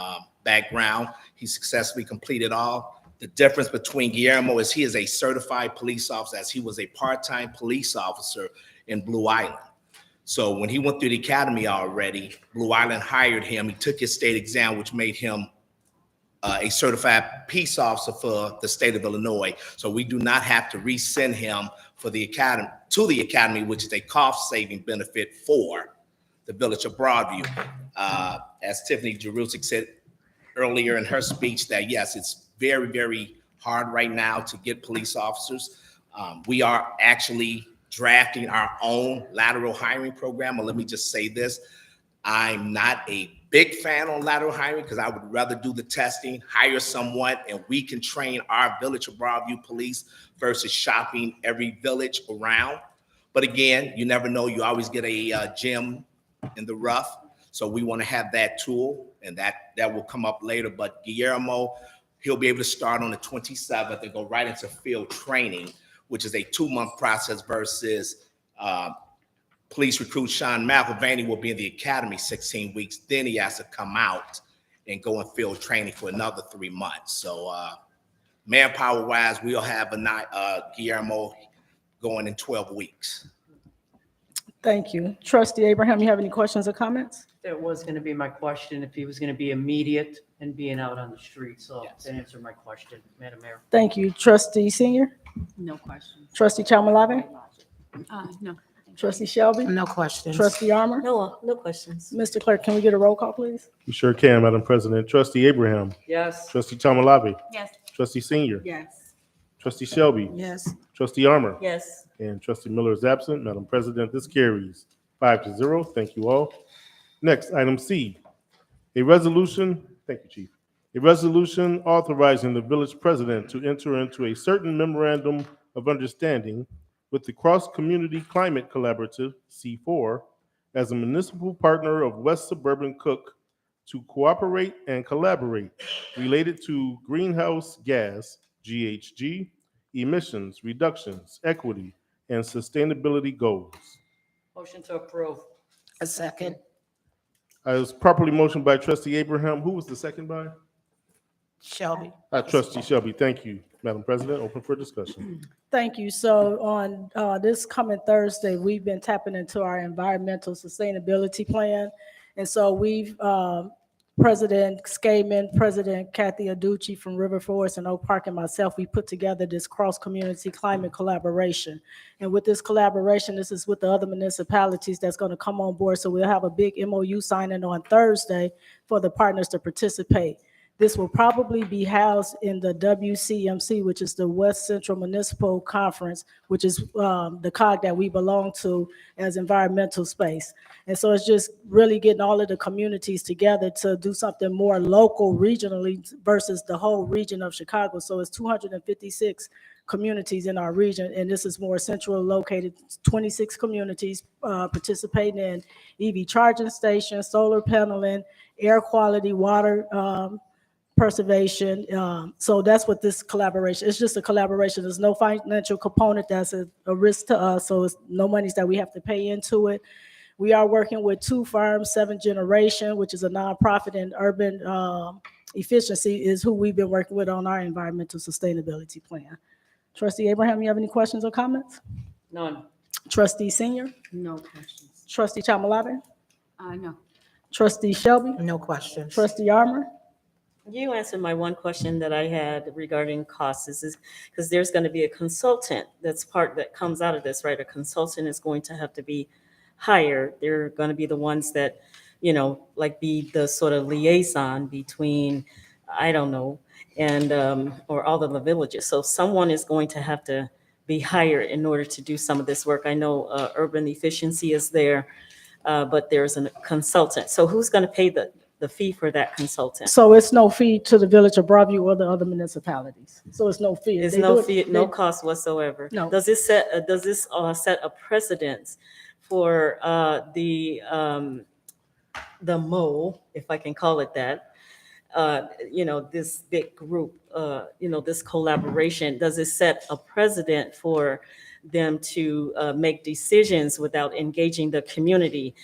background. He successfully completed all. The difference between Guillermo is he is a certified police officer, as he was a part-time police officer in Blue Island. So when he went through the academy already, Blue Island hired him. He took his state exam, which made him a certified peace officer for the state of Illinois. So we do not have to resend him for the academy, which is a cost-saving benefit for the Village of Broadview. As Tiffany Jerusik said earlier in her speech, that yes, it's very, very hard right now to get police officers. We are actually drafting our own lateral hiring program. And let me just say this, I'm not a big fan on lateral hiring because I would rather do the testing, hire someone, and we can train our Village of Broadview police versus shopping every village around. But again, you never know. You always get a gem in the rough. So we want to have that tool, and that will come up later. But Guillermo, he'll be able to start on the 27th and go right into field training, which is a 2-month process versus police recruit Sean McElvaney will be in the academy 16 weeks. Then he has to come out and go in field training for another 3 months. So manpower wise, we'll have Guillermo going in 12 weeks. Thank you. Trustee Abraham, you have any questions or comments? That was going to be my question, if he was going to be immediate and being out on the street. So Yes. that answered my question, Madam Mayor. Thank you. Trustee Senior? No questions. Trustee Chamalave? No. Trustee Shelby? No questions. Trustee Armor? No questions. Mr. Clerk, can we get a roll call, please? We sure can, Madam President. Trustee Abraham, Yes. trustee Chamalave, Yes. trustee Senior, Yes. trustee Shelby, Yes. trustee Armor, Yes. and trustee Miller is absent. Madam President, this carries 5-0. Thank you all. Next, item C, a resolution, thank you, Chief. A resolution authorizing the village president to enter into a certain memorandum of understanding with the Cross Community Climate Collaborative, C4, as a municipal partner of West Suburban Cook to cooperate and collaborate related to greenhouse gas, GHG, emissions reductions, equity, and sustainability goals. Motion to approve. A second. It was properly motioned by trustee Abraham. Who was the second by? Shelby. Trustee Shelby. Thank you, Madam President. Open for discussion. Thank you. So on this coming Thursday, we've been tapping into our environmental sustainability plan. And so we've, President Skaman, President Kathy Aducci from River Forest and Oak Park, and myself, we put together this cross-community climate collaboration. And with this collaboration, this is with the other municipalities that's going to come on board. So we'll have a big MOU signing on Thursday for the partners to participate. This will probably be housed in the WCMC, which is the West Central Municipal Conference, which is the COG that we belong to as environmental space. And so it's just really getting all of the communities together to do something more local regionally versus the whole region of Chicago. So it's 256 communities in our region, and this is more central located, 26 communities participating in EV charging stations, solar paneling, air quality, water preservation. So that's what this collaboration, it's just a collaboration. There's no financial component that's a risk to us, so it's no monies that we have to pay into it. We are working with two firms, Seventh Generation, which is a nonprofit, and Urban Efficiency is who we've been working with on our environmental sustainability plan. Trustee Abraham, you have any questions or comments? None. Trustee Senior? No questions. Trustee Chamalave? No. Trustee Shelby? No questions. Trustee Armour? You answered my one question that I had regarding costs is because there's going to be a consultant that comes out of this, right? A consultant is going to have to be hired. They're going to be the ones that, like be the sort of liaison between, I don't know, and or all of the villages. So someone is going to have to be hired in order to do some of this work. I know Urban Efficiency is there, but there's a consultant. So who's going to pay the fee for that consultant? So it's no fee to the Village of Broadview or the other municipalities. So it's no fee. There's They no do it- fee, they- no cost whatsoever. No. Does this set a precedence for the mole, if I can call it that? This big group, this collaboration, does it set a precedent for them to make decisions without engaging the community?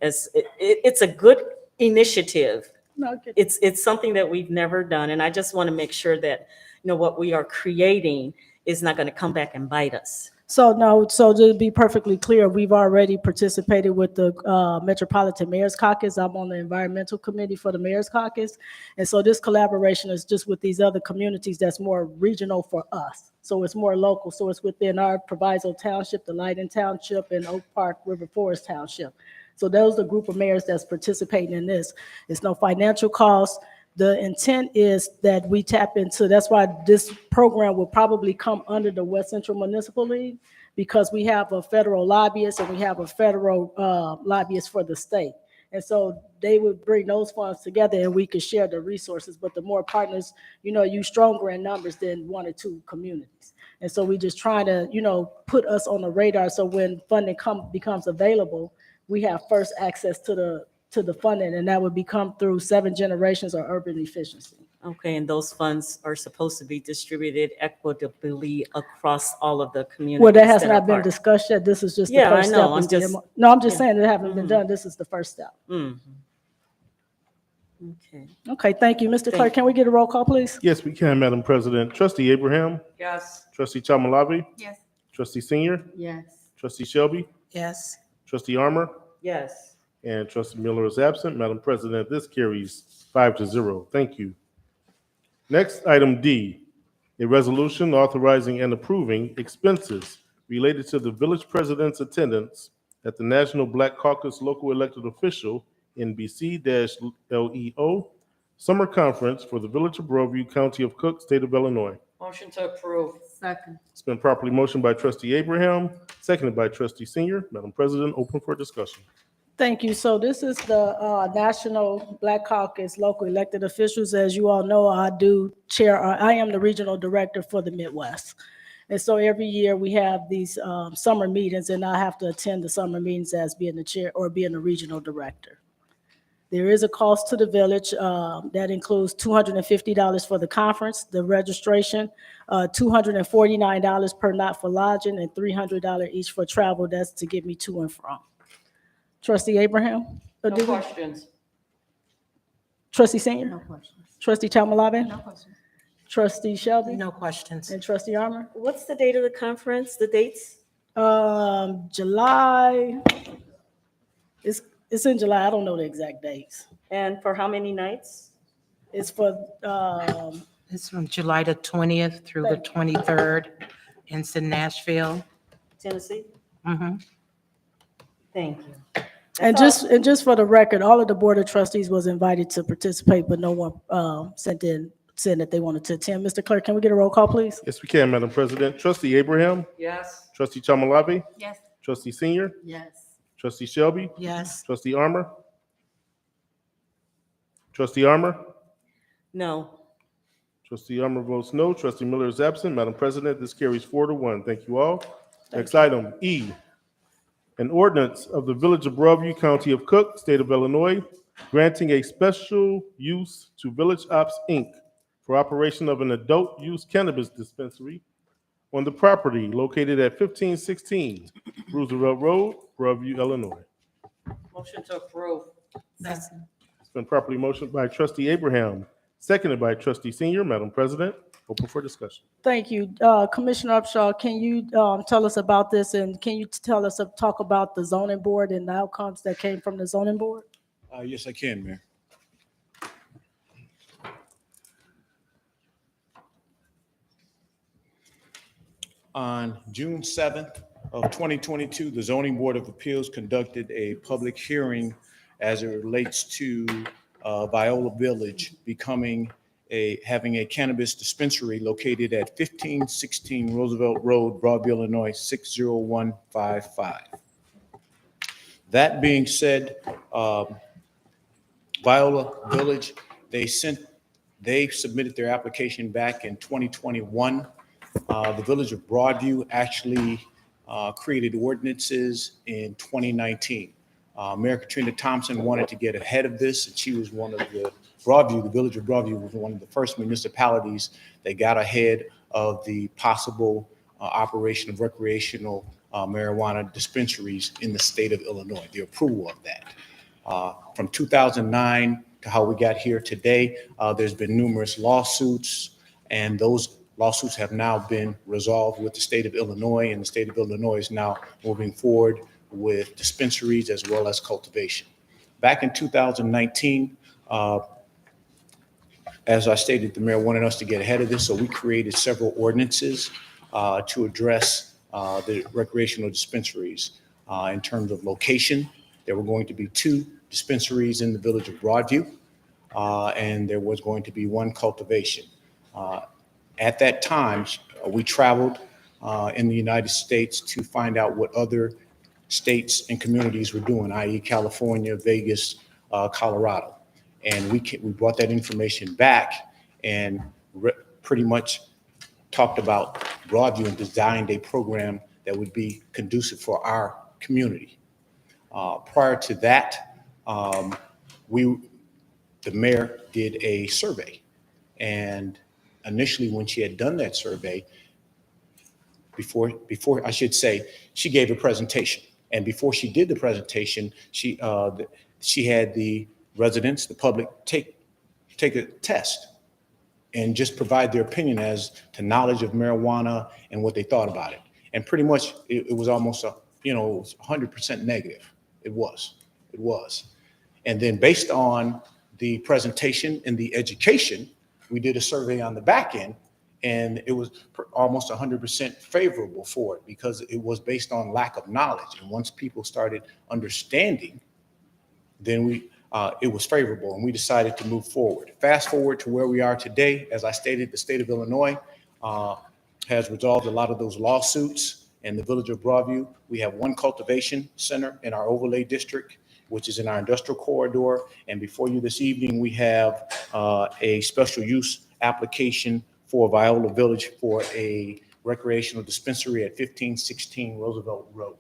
As it's a good initiative. No, okay. It's something that we've never done, and I just want to make sure that what we are creating is not going to come back and bite us. So no, so to be perfectly clear, we've already participated with the Metropolitan Mayor's Caucus. I'm on the environmental committee for the Mayor's Caucus. And so this collaboration is just with these other communities that's more regional for us. So it's more local. So it's within our Proviso Township, the Lighton Township, and Oak Park River Forest Township. So those are the group of mayors that's participating in this. It's no financial cost. The intent is that we tap into, that's why this program will probably come under the West Central Municipal League, because we have a federal lobbyist and we have a federal lobbyist for the state. And so they would bring those funds together and we could share the resources. But the more partners, you stronger in numbers than one or two communities. And so we just try to, put us on the radar. So when funding becomes available, we have first access to the funding, and that would become through Seven Generations or Urban Efficiency. Okay, and those funds are supposed to be distributed equitably across all of the communities. Well, that has are not been part. discussed yet. This is just the Yeah, first I step. know. I'm just- No, I'm just yeah. saying it haven't been Mhm. done. This is the first step. Mhm. Okay. Okay, thank you. Mr. Thank Clerk, can we get a roll call, please? Yes, we can, Madam President. Trustee Abraham, Yes. Trustee Chamalave, Yes. Trustee Senior, Yes. Trustee Shelby, Yes. Trustee Armour, Yes. and Trustee Miller is absent. Madam President, this carries 5-0. Thank you. Next, item D, a resolution authorizing and approving expenses related to the village president's attendance at the National Black Caucus Local Elected Official NBC-LEO Summer Conference for the Village of Broadview, County of Cook, State of Illinois. Motion to approve. Second. It's been properly motioned by Trustee Abraham, seconded by Trustee Senior. Madam President, open for discussion. Thank you. So this is the National Black Caucus Local Elected Officials. As you all know, I am the regional director for the Midwest. And so every year we have these summer meetings, and I have to attend the summer meetings as being the chair or being the regional director. There is a cost to the village that includes $250 for the conference, the registration, $249 per night for lodging, and $300 each for travel. That's to get me to and from. Trustee Abraham? No questions. Trustee Senior? No questions. Trustee Chamalave? No questions. Trustee Shelby? No questions. And Trustee Armour? What's the date of the conference, the dates? July, it's in July. I don't know the exact dates. And for how many nights? It's for, It's from July the 20th through the 23rd. It's in Nashville. Tennessee? Mhm. Thank you. And just for the record, all of the Board of Trustees was invited to participate, but no one sent in saying that they wanted to attend. Mr. Clerk, can we get a roll call, please? Yes, we can, Madam President. Trustee Abraham, Yes. Trustee Chamalabi, Yes. Trustee Senior, Yes. Trustee Shelby, Yes. Trustee Armor, Trustee Armor, No. Trustee Armor votes no. Trustee Miller is absent. Madam President, this carries 4-1. Thank you all. Next item, E, an ordinance of the Village of Broadview, County of Cook, State of Illinois, granting a special use to Village Ops, Inc. for operation of an adult use cannabis dispensary on the property located at 1516 Roosevelt Road, Broadview, Illinois. Motion to approve. That's It's been properly motioned by Trustee Abraham, seconded by Trustee Senior. Madam President, open for discussion. Thank you. Commissioner Upshaw, can you tell us about this, and can you talk about the zoning board and the outcomes that came from the zoning board? Yes, I can, Mayor. On June 7th of 2022, the Zoning Board of Appeals conducted a public hearing as it relates to Viola Village having a cannabis dispensary located at 1516 Roosevelt Road, Broadview, Illinois, 60155. That being said, Viola Village, they submitted their application back in 2021. The Village of Broadview actually created ordinances in 2019. Mayor Katrina Thompson wanted to get ahead of this, and she was one of the Village of Broadview was one of the first municipalities that got ahead of the possible operation of recreational marijuana dispensaries in the state of Illinois, the approval of that. From 2009 to how we got here today, there's been numerous lawsuits, and those lawsuits have now been resolved with the state of Illinois, and the state of Illinois is now moving forward with dispensaries as well as cultivation. Back in 2019, as I stated, the mayor wanted us to get ahead of this, so we created several ordinances to address the recreational dispensaries. In terms of location, there were going to be 2 dispensaries in the Village of Broadview, and there was going to be 1 cultivation. At that time, we traveled in the United States to find out what other states and communities were doing, i.e. California, Vegas, Colorado. And we brought that information back and pretty much talked about Broadview and designed a program that would be conducive for our community. Prior to that, the mayor did a survey. And initially, when she had done that survey, before I should say, she gave a presentation. And before she did the presentation, she had the residents, the public, take a test and just provide their opinion as to knowledge of marijuana and what they thought about it. And pretty much it was almost 100% negative. It was. And then based on the presentation and the education, we did a survey on the back end, and it was almost 100% favorable for it because it was based on lack of knowledge. And once people started understanding, then it was favorable, and we decided to move forward. Fast forward to where we are today. As I stated, the state of Illinois has resolved a lot of those lawsuits. In the Village of Broadview, we have 1 cultivation center in our overlay district, which is in our industrial corridor. And before you this evening, we have a special use application for Viola Village for a recreational dispensary at 1516 Roosevelt Road.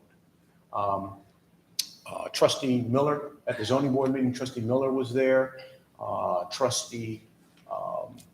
Trustee Miller, at the zoning board meeting, Trustee Miller was there. Trustee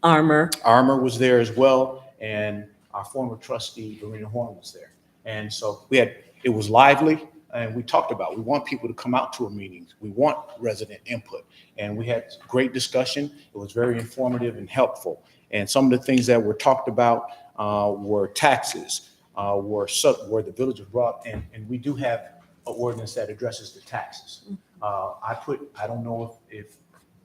Armor. was there as well. And our former trustee, Lorena Horn, was there. And so it was lively, and we talked about, we want people to come out to our meetings. We want resident input. And we had great discussion. It was very informative and helpful. And some of the things that were talked about were taxes, were the Village of Broadview, and we do have an ordinance that addresses the taxes. I don't know if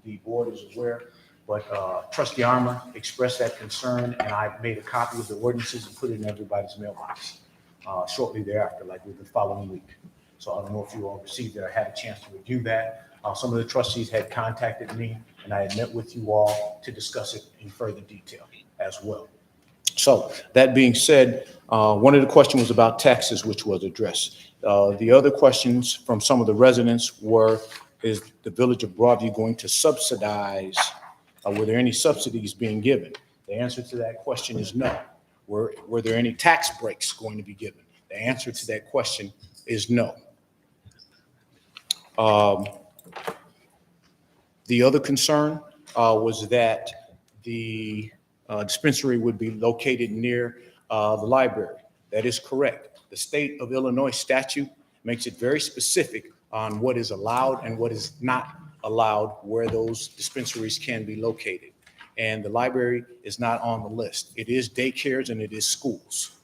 the board is aware, but Trustee Armor expressed that concern, and I made a copy of the ordinances and put it in everybody's mailbox shortly thereafter, like the following week. So I don't know if you all received it or had a chance to review that. Some of the trustees had contacted me, and I had met with you all to discuss it in further detail as well. So that being said, one of the questions was about taxes, which was addressed. The other questions from some of the residents were, is the Village of Broadview going to subsidize, were there any subsidies being given? The answer to that question is no. Were there any tax breaks going to be given? The answer to that question is no. The other concern was that the dispensary would be located near the library. That is correct. The state of Illinois statute makes it very specific on what is allowed and what is not allowed where those dispensaries can be located. And the library is not on the list. It is daycares and it is schools.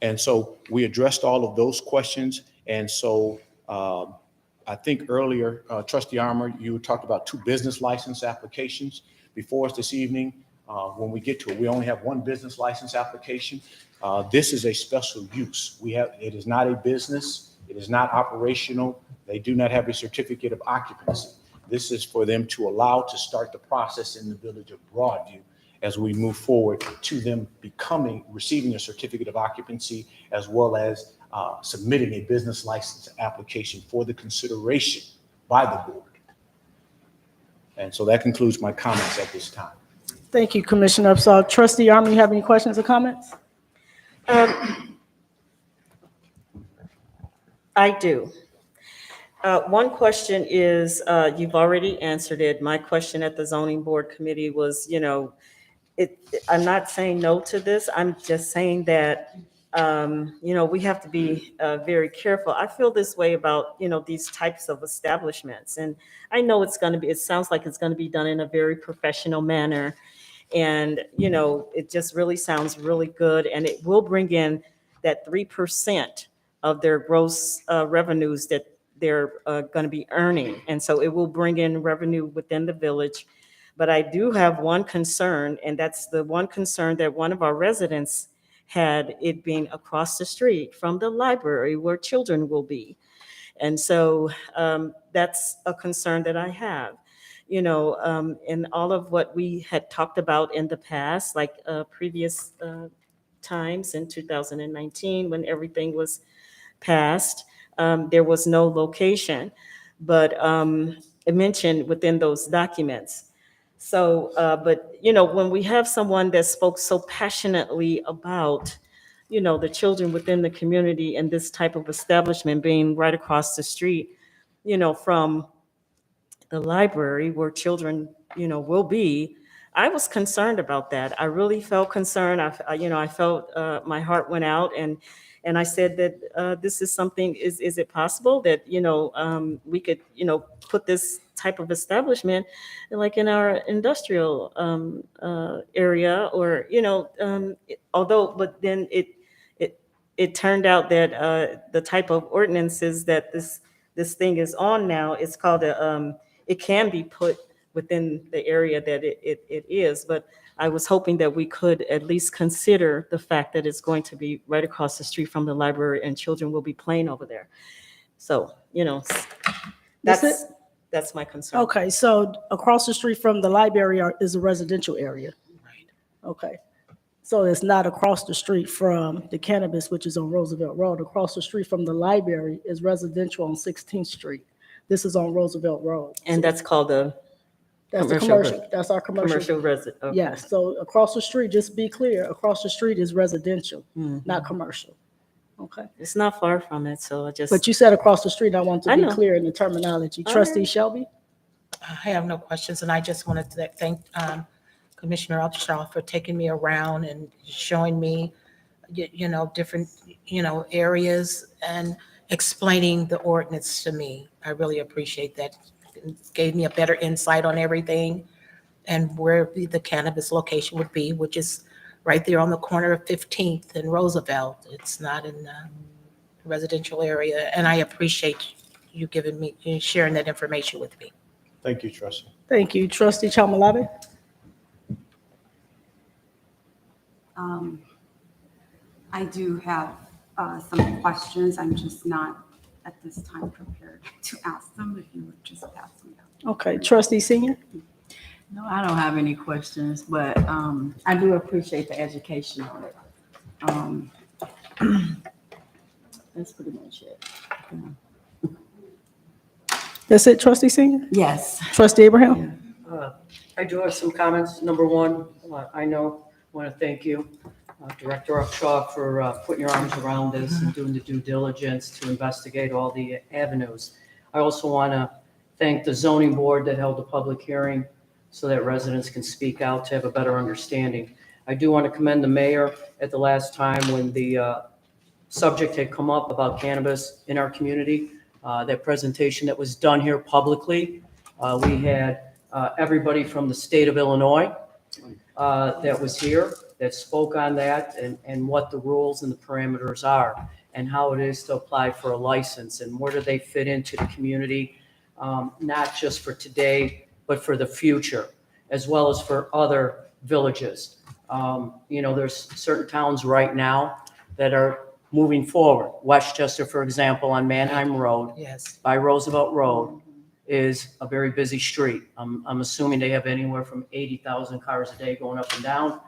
And so we addressed all of those questions. And so I think earlier, Trustee Armour, you talked about 2 business license applications before us this evening. When we get to it, we only have 1 business license application. This is a special use. It is not a business. It is not operational. They do not have a certificate of occupancy. This is for them to allow to start the process in the Village of Broadview as we move forward to them receiving a certificate of occupancy, as well as submitting a business license application for the consideration by the board. And so that concludes my comments at this time. Thank you, Commissioner Upshaw. Trustee Armour, you have any questions or comments? I do. One question is, you've already answered it. My question at the zoning board committee was, I'm not saying no to this. I'm just saying that, we have to be very careful. I feel this way about, these types of establishments. And I know it sounds like it's going to be done in a very professional manner. And, it just really sounds really good. And it will bring in that 3% of their gross revenues that they're going to be earning. And so it will bring in revenue within the village. But I do have one concern, and that's the one concern that one of our residents had, it being across the street from the library where children will be. And so that's a concern that I have. In all of what we had talked about in the past, like previous times in 2019 when everything was passed, there was no location, but it mentioned within those documents. So, but, when we have someone that spoke so passionately about, the children within the community and this type of establishment being right across the street, from the library where children, will be, I was concerned about that. I really felt concerned. I felt my heart went out, and I said that this is something. Is it possible that we could put this type of establishment like in our industrial area, or but then it turned out that the type of ordinances that this thing is on now, it's called it can be put within the area that it is, but I was hoping that we could at least consider the fact that it's going to be right across the street from the library and children will be playing over there. So, that's my concern. Okay, so across the street from the library is a residential area. Right. Okay. So it's not across the street from the cannabis, which is on Roosevelt Road. Across the street from the library is residential on 16th Street. This is on Roosevelt Road. And that's called That's the commercial. That's our commercial. resident. Okay. Yes, so across the street, just be clear, across the street is residential, not commercial. Okay. It's not far from it, so I just. But you said across the street, I want to I be know. clear in the terminology. All Trustee right. Shelby? I have no questions, and I just wanted to thank Commissioner Upshaw for taking me around and showing me, different, areas and explaining the ordinance to me. I really appreciate that. It gave me a better insight on everything and where the cannabis location would be, which is right there on the corner of 15th and Roosevelt. It's not in the residential area, and I appreciate you sharing that information with me. Thank you, Trustee. Thank you. Trustee Chalmalabi? I do have some questions. I'm just not at this time prepared to ask them. If you would just pass them down. Okay, trustee senior? No, I don't have any questions, but I do appreciate the education on it. That's pretty much it. That's it, trustee senior? Yes. Trustee Abraham? I do have some comments. Number one, I want to thank you, Director Upshaw, for putting your arms around this and doing the due diligence to investigate all the avenues. I also want to thank the zoning board that held the public hearing so that residents can speak out to have a better understanding. I do want to commend the mayor at the last time when the subject had come up about cannabis in our community. That presentation that was done here publicly, we had everybody from the state of Illinois that was here that spoke on that and what the rules and the parameters are and how it is to apply for a license and where do they fit into the community, not just for today, but for the future, as well as for other villages. There's certain towns right now that are moving forward. Westchester, for example, on Manheim Road, Yes. by Roosevelt Road, is a very busy street. I'm assuming they have anywhere from 80,000 cars a day going up and down.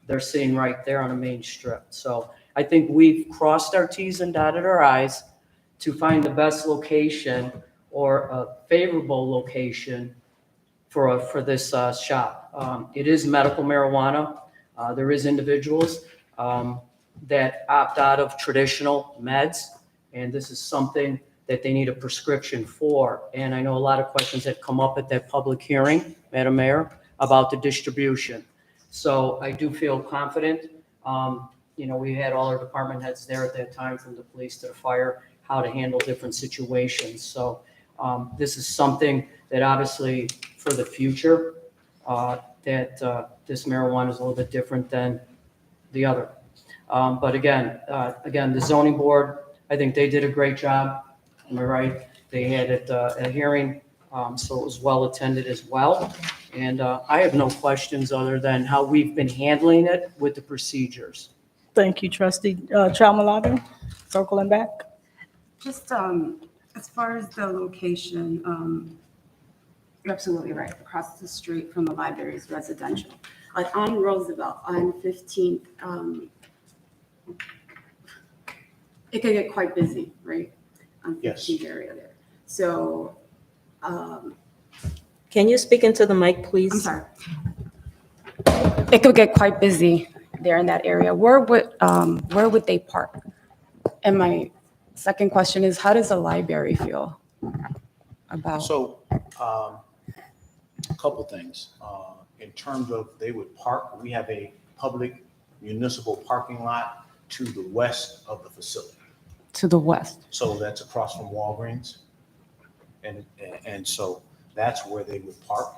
They're sitting right there on a main strip. So I think we've crossed our T's and dotted our I's to find the best location or a favorable location for this shop. It is medical marijuana. There is individuals that opt out of traditional meds, and this is something that they need a prescription for. And I know a lot of questions that come up at that public hearing, Madam Mayor, about the distribution. So I do feel confident. We had all our department heads there at that time, from the police to the fire, how to handle different situations. So this is something that obviously for the future, that this marijuana is a little bit different than the other. But again, the zoning board, I think they did a great job. Am I right? They had a hearing, so it was well attended as well. And I have no questions other than how we've been handling it with the procedures. Thank you, trustee Chalmalabi. Circling back. Just as far as the location, you're absolutely right. Across the street from the library is residential. Like on Roosevelt, on 15th, it can get quite busy, right? On 15th area there. So, Can you speak into the mic, please? I'm sorry. It could get quite busy there in that area. Where would they park? And my second question is, how does the library feel about? So, a couple things. In terms of they would park, we have a public municipal parking lot to the west of the facility. To the west. So that's across from Walgreens. And so that's where they would park.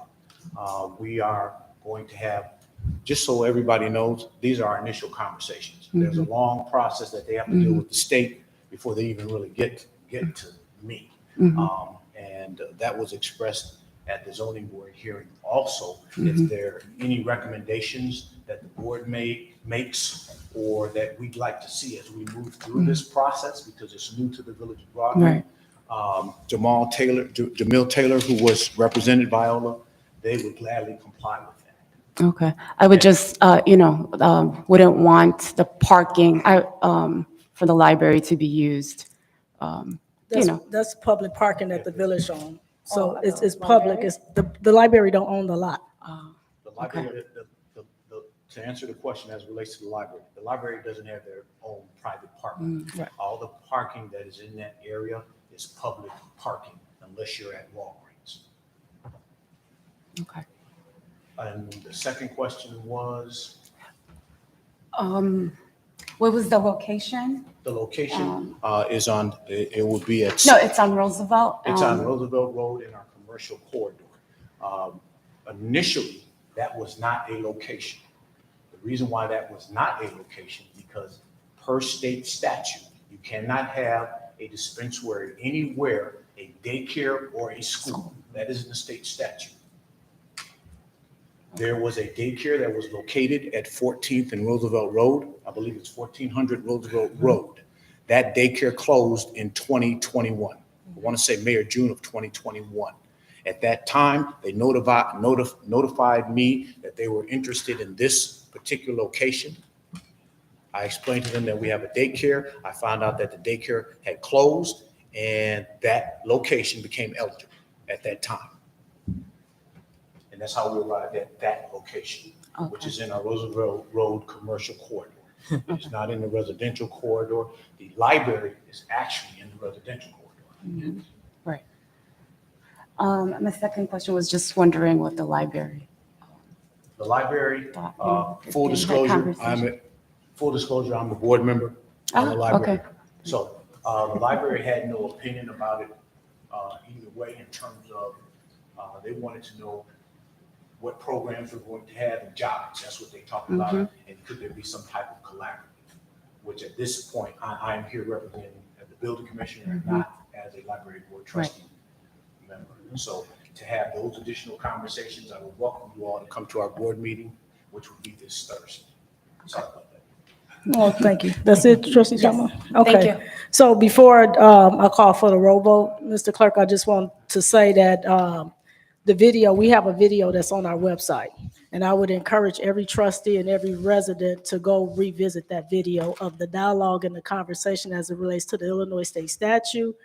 We are going to have, just so everybody knows, these are our initial conversations. There's a long process that they have to deal with the state before they even really get to me. And that was expressed at the zoning board hearing also. If there are any recommendations that the board makes or that we'd like to see as we move through this process, because it's new to the Village of Broadview. Jamil Taylor, who was represented by Viola, they would gladly comply with that. Okay. I would just, wouldn't want the parking for the library to be used. That's public parking that the village owns. So it's public. It's the library don't own the lot. The library, to answer the question as it relates to the library doesn't have their own private parking. Right. All the parking that is in that area is public parking unless you're at Walgreens. Okay. And the second question was? What was the location? The location is on, it would be at. No, it's on Roosevelt. It's on Roosevelt Road in our commercial corridor. Initially, that was not a location. The reason why that was not a location, because per state statute, you cannot have a dispensary anywhere, a daycare or a school. That is in the state statute. There was a daycare that was located at 14th and Roosevelt Road. I believe it's 1400 Roosevelt Road. That daycare closed in 2021. I want to say May or June of 2021. At that time, they notified me that they were interested in this particular location. I explained to them that we have a daycare. I found out that the daycare had closed and that location became eligible at that time. And that's how we arrived at that location, which is in our Roosevelt Road commercial corridor. It's not in the residential corridor. The library is actually in the residential corridor. Right. My second question was just wondering what the library. The library, if full you had disclosure, conversation. I'm a board member on the library. Okay. So the library had no opinion about it either way in terms of they wanted to know what programs we're going to have and jobs. That's what they talked about. And could there be some type of collaborative, which at this point, I am here representing as the building commissioner and not as a library board trustee member. So to have those additional conversations, I would welcome you all to come to our board meeting, which will be this Thursday. Sorry about that. Oh, thank you. That's it, Trustee Chapman? Okay. Thank you. So before I call for the roll vote, Mr. Clerk, I just want to say that the video, we have a video that's on our website. And I would encourage every trustee and every resident to go revisit that video of the dialogue and the conversation as it relates to the Illinois State statute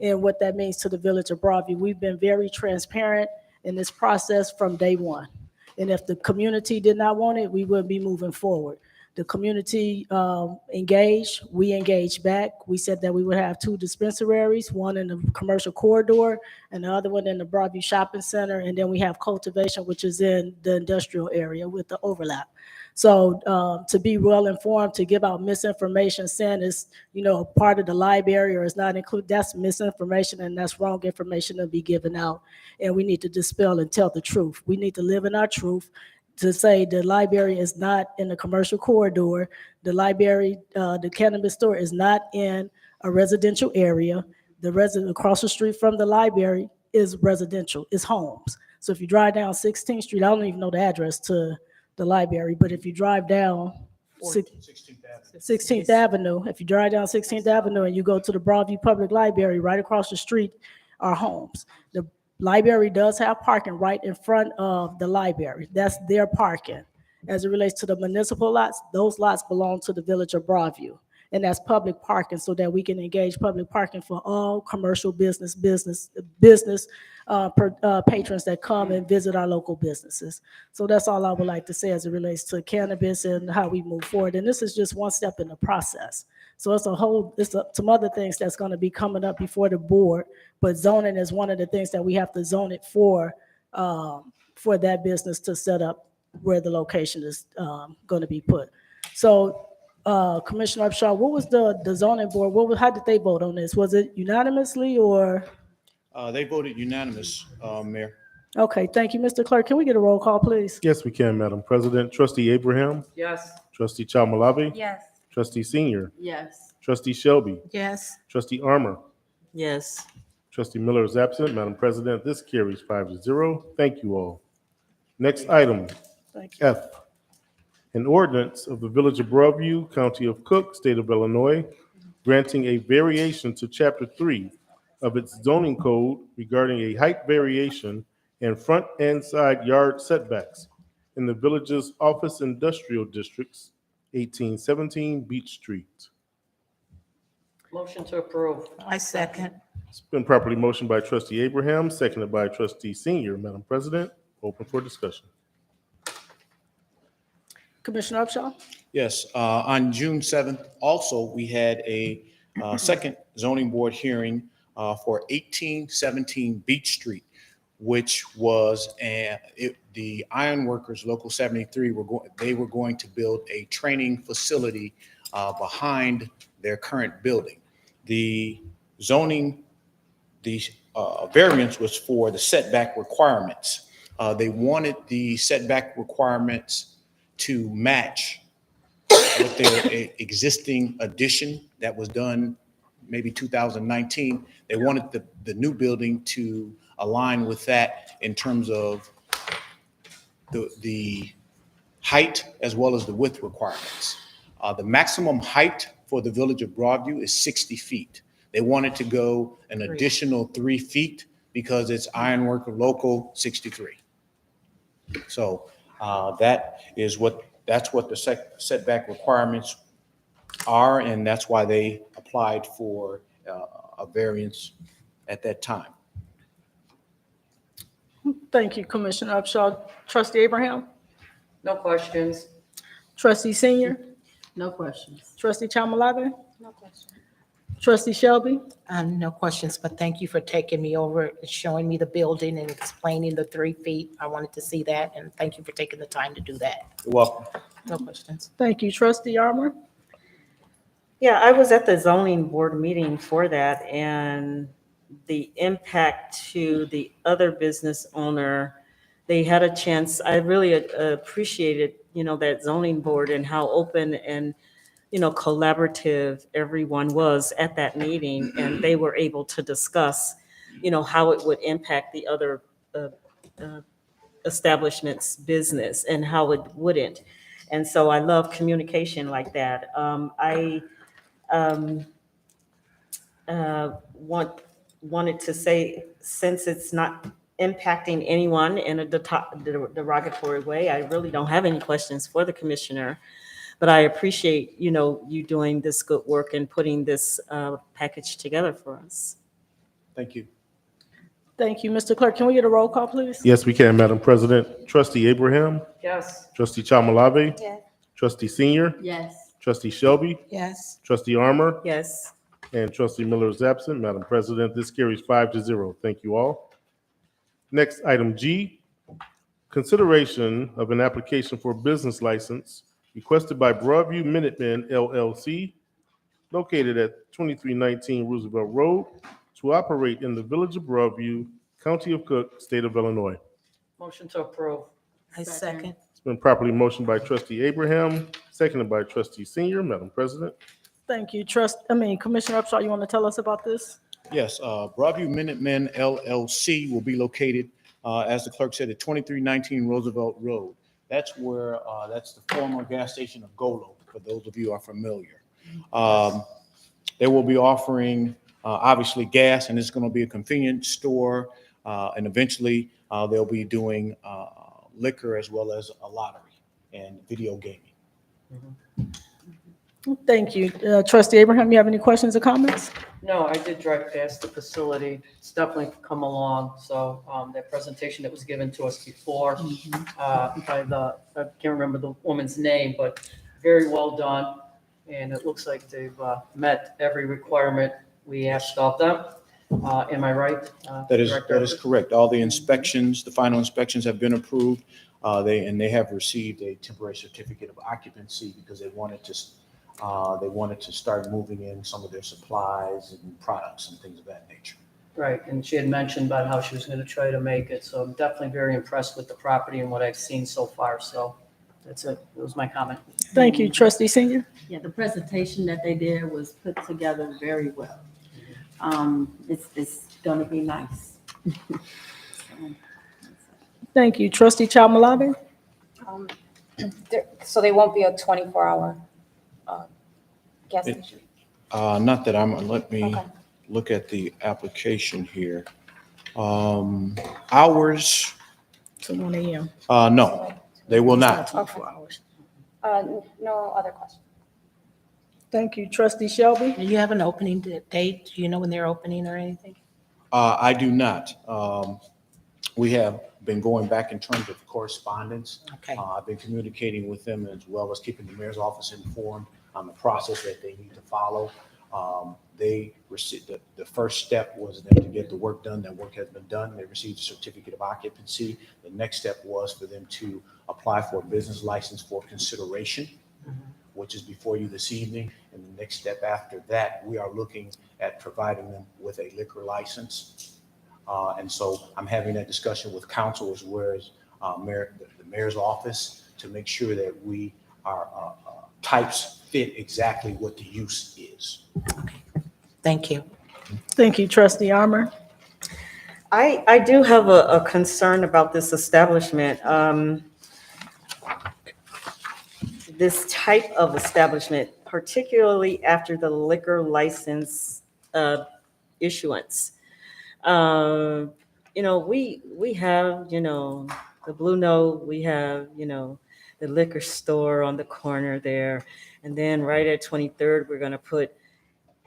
and what that means to the Village of Broadview. We've been very transparent in this process from day one. And if the community did not want it, we wouldn't be moving forward. The community engaged, we engaged back. We said that we would have 2 dispensaries, one in the commercial corridor and the other one in the Broadview Shopping Center. And then we have cultivation, which is in the industrial area with the overlap. So to be well informed, to give out misinformation saying it's, part of the library or is not included, that's misinformation and that's wrong information to be given out. And we need to dispel and tell the truth. We need to live in our truth. To say the library is not in the commercial corridor, the library, the cannabis store is not in a residential area. The resident across the street from the library is residential, is homes. So if you drive down 16th Street, I don't even know the address to the library, but if you drive down 16th Avenue, if you drive down 16th Avenue and you go to the Broadview Public Library, right across the street are homes. The library does have parking right in front of the library. That's their parking. As it relates to the municipal lots, those lots belong to the Village of Broadview. And that's public parking so that we can engage public parking for all commercial business patrons that come and visit our local businesses. So that's all I would like to say as it relates to cannabis and how we move forward. And this is just one step in the process. So it's some other things that's going to be coming up before the board, but zoning is one of the things that we have to zone it for that business to set up where the location is going to be put. So Commissioner Upshaw, what was the zoning board? How did they vote on this? Was it unanimously or? They voted unanimous, Mayor. Okay, thank you, Mr. Clerk. Can we get a roll call, please? Yes, we can, Madam President. Trustee Abraham, Yes. Trustee Chalmalabi, Yes. Trustee Senior, Yes. Trustee Shelby, Yes. Trustee Armour, Yes. Trustee Miller is absent. Madam President, this carries 5-0. Thank you all. Next item, Thank you. F. An ordinance of the Village of Broadview, County of Cook, State of Illinois, granting a variation to Chapter 3 of its zoning code regarding a height variation and front and side yard setbacks in the village's office industrial districts, 1817 Beach Street. Motion to approve. I second. It's been properly motioned by Trustee Abraham, seconded by Trustee Senior. Madam President, open for discussion. Commissioner Upshaw? Yes, on June 7th, also, we had a second zoning board hearing for 1817 Beach Street, which was the Ironworkers Local 73 they were going to build a training facility behind their current building. The zoning, the variance was for the setback requirements. They wanted the setback requirements to match with their existing addition that was done maybe 2019. They wanted the new building to align with that in terms of the height as well as the width requirements. The maximum height for the Village of Broadview is 60 feet. They wanted to go an additional 3 feet because it's ironwork of local 63. So that's what the setback requirements are, and that's why they applied for a variance at that time. Thank you, Commissioner Upshaw. Trustee Abraham? No questions. Trustee Senior? No questions. Trustee Chamalave? No question. Trustee Shelby? No questions, but thank you for taking me over, showing me the building and explaining the 3 feet. I wanted to see that, and thank you for taking the time to do that. You're welcome. No questions. Thank you. Trustee Armour? Yeah, I was at the zoning board meeting for that, and the impact to the other business owner, they had a chance. I really appreciated, that zoning board and how open and, collaborative everyone was at that meeting, and they were able to discuss, how it would impact the other establishment's business and how it wouldn't. And so I love communication like that. I wanted to say, since it's not impacting anyone in a derogatory way, I really don't have any questions for the commissioner, but I appreciate, you doing this good work and putting this package together for us. Thank you. Thank you. Mr. Clerk, can we get a roll call, please? Yes, we can, Madam President. Trustee Abraham? Yes. Trustee Chamalave? Yes. Trustee Senior? Yes. Trustee Shelby? Yes. Trustee Armour? Yes. And Trustee Miller is absent. Madam President, this carries 5-0. Thank you all. Next, item G, consideration of an application for business license requested by Broadview Minutemen LLC, located at 2319 Roosevelt Road, to operate in the Village of Broadview, County of Cook, State of Illinois. Motion to approve. I second. It's been properly motioned by Trustee Abraham, seconded by Trustee Senior. Madam President. Thank you. Commissioner Upshaw, you want to tell us about this? Yes, Broadview Minutemen LLC will be located, as the clerk said, at 2319 Roosevelt Road. That's where, that's the former gas station of Golo, for those of you who are familiar. They will be offering, obviously, gas, and it's going to be a convenience store, and eventually they'll be doing liquor as well as a lottery and video gaming. Thank you. Trustee Abraham, you have any questions or comments? No, I did drive past the facility. It's definitely come along. So that presentation that was given to us before by I can't remember the woman's name, but very well done. And it looks like they've met every requirement we asked of them. Am I right? That is correct. All the inspections, the final inspections have been approved. They have received a temporary certificate of occupancy because they wanted to start moving in some of their supplies and products and things of that nature. Right, and she had mentioned about how she was going to try to make it. So I'm definitely very impressed with the property and what I've seen so far. So that's it. That was my comment. Thank you. Trustee Senior? Yeah, the presentation that they did was put together very well. It's gonna be nice. Thank you. Trustee Chamalave? So they won't be a 24-hour gas station? Not that let me Okay. look at the application here. Hours, To 1 a.m. no, they will not. 24 hours. No other questions. Thank you. Trustee Shelby? Do you have an opening date? Do you know when they're opening or anything? I do not. We have been going back in terms of correspondence. Okay. I've been communicating with them as well as keeping the mayor's office informed on the process that they need to follow. They received, the first step was them to get the work done. That work has been done. They received a certificate of occupancy. The next step was for them to apply for a business license for consideration, which is before you this evening. And the next step after that, we are looking at providing them with a liquor license. And so I'm having that discussion with council as well as the mayor's office to make sure that our types fit exactly what the use is. Thank you. Thank you. Trustee Armour? I do have a concern about this establishment. This type of establishment, particularly after the liquor license issuance. We have, the Blue Note, we have, the liquor store on the corner there. And then right at 23rd, we're going to put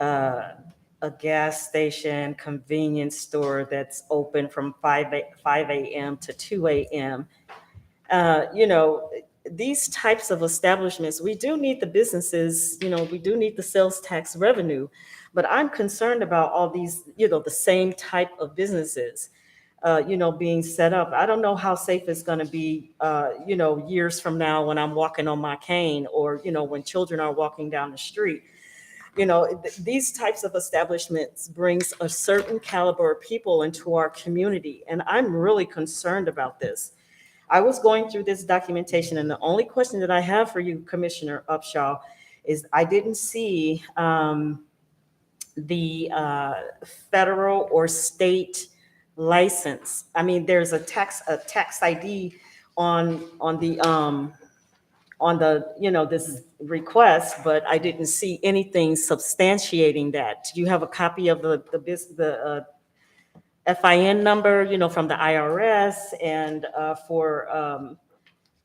a gas station, convenience store that's open from 5 a.m. to 2 a.m. These types of establishments, we do need the businesses, we do need the sales tax revenue, but I'm concerned about all these, the same type of businesses, being set up. I don't know how safe it's going to be, years from now when I'm walking on my cane or, when children are walking down the street. These types of establishments brings a certain caliber of people into our community, and I'm really concerned about this. I was going through this documentation, and the only question that I have for you, Commissioner Upshaw, is I didn't see the federal or state license. I mean, there's a tax ID on the this request, but I didn't see anything substantiating that. Do you have a copy of the FIN number, from the IRS and for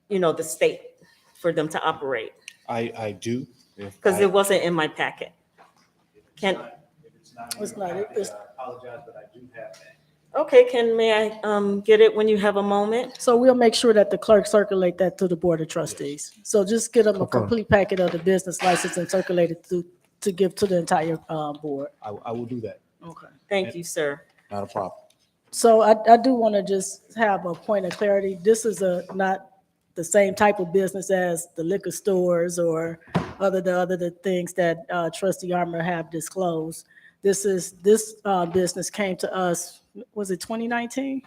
the state for them to operate? I do. Because it wasn't in my packet. If it's not in It's your not, packet, it's- I apologize, but I do have that. Okay, may I get it when you have a moment? So we'll make sure that the clerk circulate that to the Board of Trustees. So just get them a Confirm. complete packet of the business license and circulate it to give to the entire board. I will do that. Okay. Thank you, sir. Not a problem. So I do want to just have a point of clarity. This is not the same type of business as the liquor stores or the things that Trustee Armour have disclosed. This business came to us, was it 2019?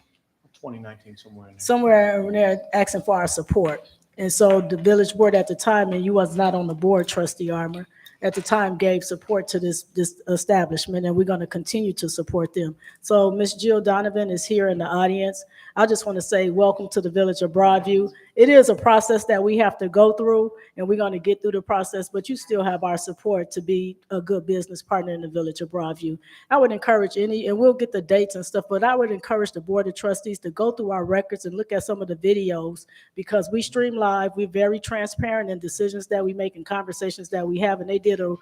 2019, somewhere in there. Somewhere in there asking for our support. And so the village board at the time, and you was not on the board, Trustee Armour, at the time gave support to this establishment, and we're going to continue to support them. So Ms. Jill Donovan is here in the audience. I just want to say welcome to the Village of Broadview. It is a process that we have to go through, and we're going to get through the process, but you still have our support to be a good business partner in the Village of Broadview. I would encourage and we'll get the dates and stuff, but I would encourage the Board of Trustees to go through our records and look at some of the videos, because we stream live. We're very transparent in decisions that we make and conversations that we have, and they did a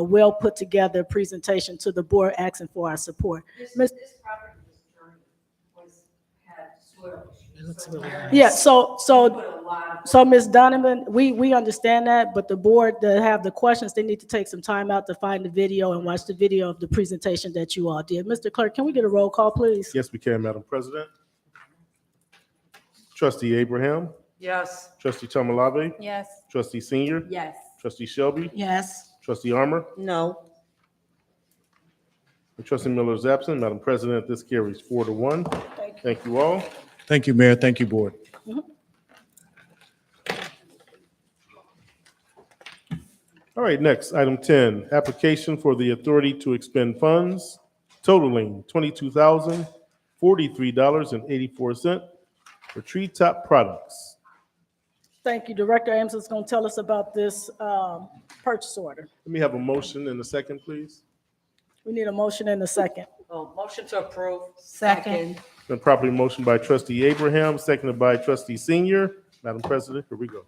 well put together presentation to the board asking for our support. Ms. This property had soil issues. It looks really nice. Yeah, so Put a lot of- Ms. Donovan, we understand that, but the board that have the questions, they need to take some time out to find the video and watch the video of the presentation that you all did. Mr. Clerk, can we get a roll call, please? Yes, we can, Madam President. Trustee Abraham, Yes. Trustee Tomalave, Yes. Trustee Senior, Yes. Trustee Shelby, Yes. Trustee Armour, No. and Trustee Miller is absent. Madam President, this carries 4-1. Thank you all. Thank you, Mayor. Thank you, Board. All right, next, item 10, application for the authority to expend funds totaling $22,043.84 for Treetop Products. Thank you. Director Ames is going to tell us about this purchase order. Let me have a motion in a second, please. We need a motion and a second. Oh, motion to approve. Second. Been properly motioned by Trustee Abraham, seconded by Trustee Senior. Madam President, here we go.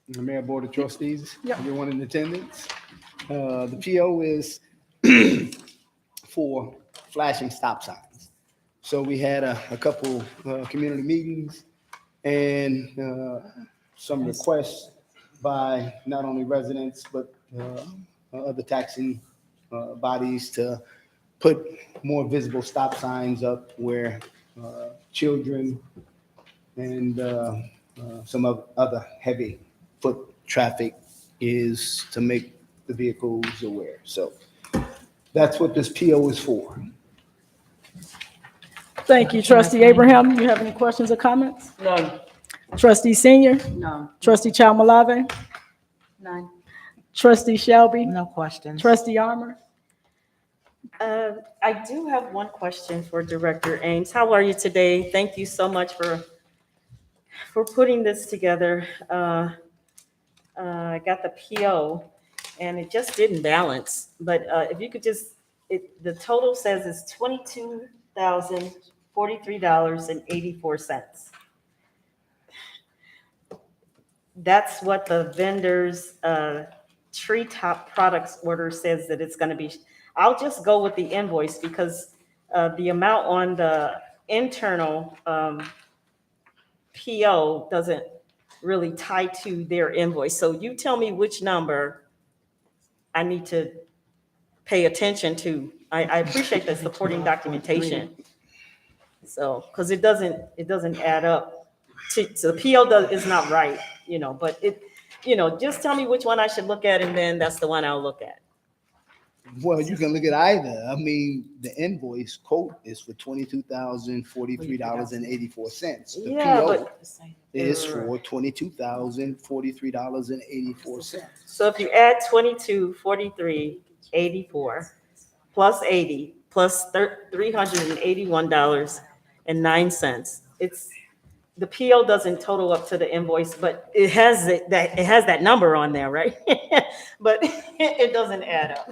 The Mayor, Board of Trustees, Yep. everyone in attendance. The PO is for flashing stop signs. So we had a couple community meetings and some requests by not only residents, but other taxing bodies to put more visible stop signs up where children and some of other heavy foot traffic is, to make the vehicles aware. So that's what this PO is for. Thank you, Trustee Abraham. You have any questions or comments? None. Trustee Senior, None. Trustee Chalmalave, None. Trustee Shelby, No questions. Trustee Armour. I do have one question for Director Ames. How are you today? Thank you so much for putting this together. I got the PO, and it just didn't balance. But if you could just, the total says it's $22,043.84. That's what the vendor's treetop products order says that it's going to be. I'll just go with the invoice because the amount on the internal PO doesn't really tie to their invoice. So you tell me which number I need to pay attention to. I appreciate the supporting documentation. So, because it doesn't add up. So the PO is not right, but just tell me which one I should look at, and then that's the one I'll look at. Well, you can look at either. I mean, the invoice quote is for $22,043.84. The Yeah, PO but is for $22,043.84. so if you add 2243.84 plus 80 plus $381.09, it's the PO doesn't total up to the invoice, but it has that number on there, right? But it doesn't add up.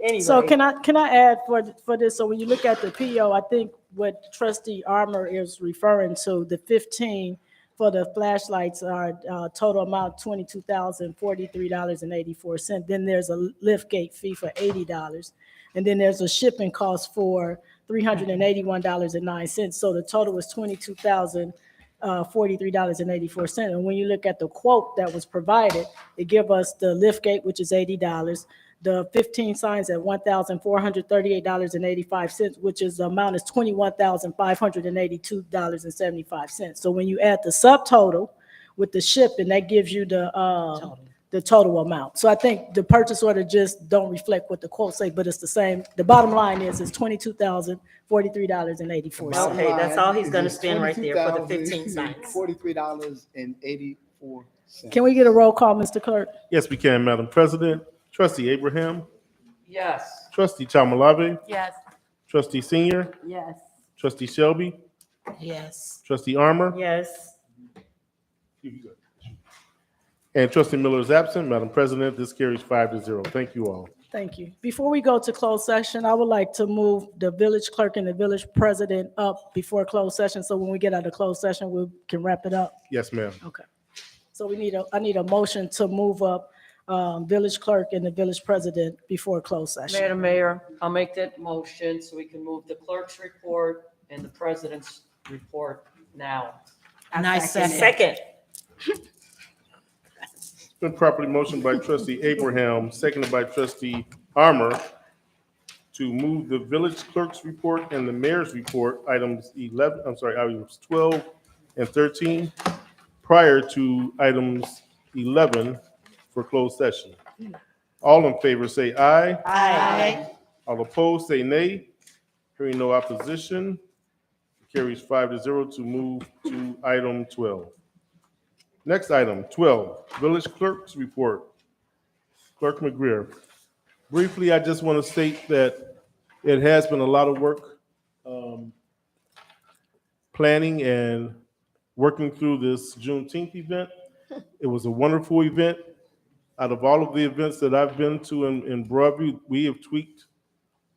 Anyway. So can I add for this? So when you look at the PO, I think what Trustee Armour is referring to, the 15 for the flashlights are total amount $22,043.84. Then there's a lift gate fee for $80, and then there's a shipping cost for $381.09. So the total was $22,043.84. And when you look at the quote that was provided, it give us the lift gate, which is $80. The 15 signs at $1,438.85, which is the amount is $21,582.75. So when you add the subtotal with the shipping, that gives you the total amount. So I think the purchase order just don't reflect what the quotes say, but it's the same. The bottom line is it's $22,043.84. Okay, that's all he's gonna spend right there for the 15 signs. $43.84. Can we get a roll call, Mr. Clerk? Yes, we can, Madam President. Trustee Abraham, Yes. Trustee Chamalave, Yes. Trustee Senior, Yes. Trustee Shelby, Yes. Trustee Armour, Yes. and Trustee Miller is absent. Madam President, this carries 5-0. Thank you all. Thank you. Before we go to closed session, I would like to move the village clerk and the village president up before closed session. So when we get out of closed session, we can wrap it up. Yes, ma'am. Okay. So I need a motion to move up village clerk and the village president before closed session. Madam Mayor, I'll make that motion so we can move the clerk's report and the president's report now. And I second. Second. It's been properly motioned by Trustee Abraham, seconded by Trustee Armour, to move the village clerk's report and the mayor's report, items 12 and 13, prior to items 11 for closed session. All in favor say aye. Aye. All opposed say nay. Hearing no opposition, carries 5-0 to move to item 12. Next item, 12, village clerk's report. Clerk McGreer. Briefly, I just want to state that it has been a lot of work planning and working through this Juneteenth event. It was a wonderful event. Out of all of the events that I've been to in Broadview, we have tweaked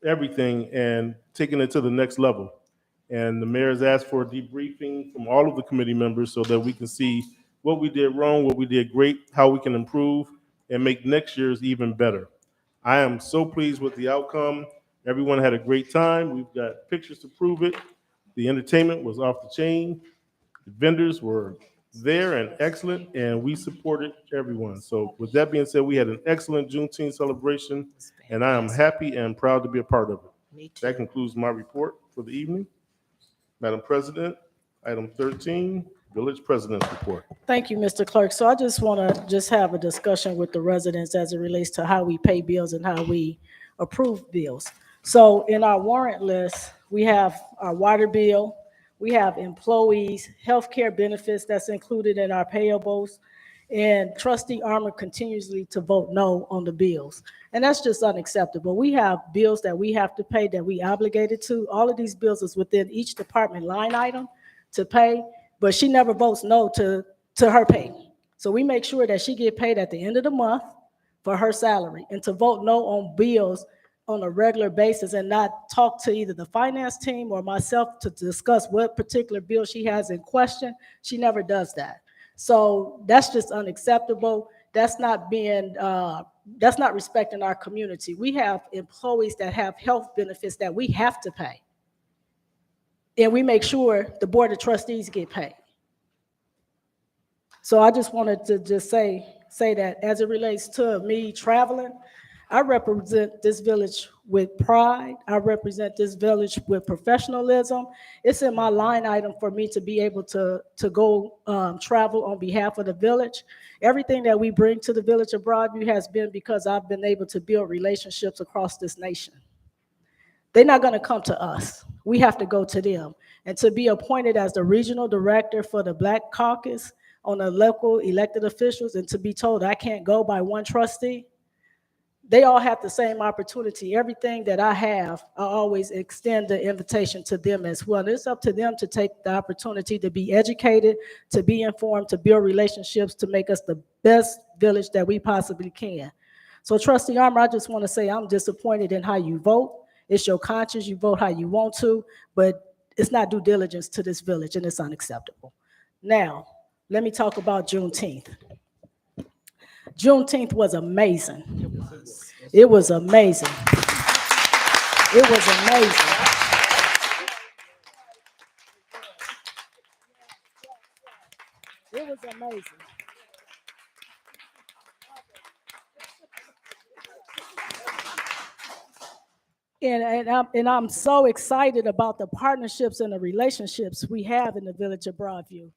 everything and taken it to the next level. And the mayor's asked for a debriefing from all of the committee members so that we can see what we did wrong, what we did great, how we can improve, and make next year's even better. I am so pleased with the outcome. Everyone had a great time. We've got pictures to prove it. The entertainment was off the chain. The vendors were there and excellent, and we supported everyone. So with that being said, we had an excellent Juneteenth celebration, and I am happy and proud to be a part of it. That concludes my report for the evening. Madam President, item 13, Village President's report. Thank you, Mr. Clerk. So I just want to have a discussion with the residents as it relates to how we pay bills and how we approve bills. So in our warrant list, we have our water bill, we have employees, healthcare benefits that's included in our payables, and Trustee Armour continuously to vote no on the bills. And that's just unacceptable. We have bills that we have to pay that we obligated to. All of these bills is within each department line item to pay, but she never votes no to her pay. So we make sure that she get paid at the end of the month for her salary, and to vote no on bills on a regular basis and not talk to either the finance team or myself to discuss what particular bill she has in question. She never does that. So that's just unacceptable. That's not that's not respecting our community. We have employees that have health benefits that we have to pay. And we make sure the board of trustees get paid. So I just wanted to just say that as it relates to me traveling, I represent this village with pride. I represent this village with professionalism. It's in my line item for me to be able to go travel on behalf of the village. Everything that we bring to the Village of Broadview has been because I've been able to build relationships across this nation. They're not going to come to us. We have to go to them. And to be appointed as the regional director for the Black Caucus on the local elected officials, and to be told I can't go by one trustee, they all have the same opportunity. Everything that I have, I always extend the invitation to them as well. It's up to them to take the opportunity to be educated, to be informed, to build relationships, to make us the best village that we possibly can. So Trustee Armour, I just want to say I'm disappointed in how you vote. It's your conscience, you vote how you want to, but it's not due diligence to this village, and it's unacceptable. Now, let me talk about Juneteenth. Juneteenth was amazing. It was amazing. It was amazing. It was amazing. And I'm so excited about the partnerships and the relationships we have in the Village of Broadview.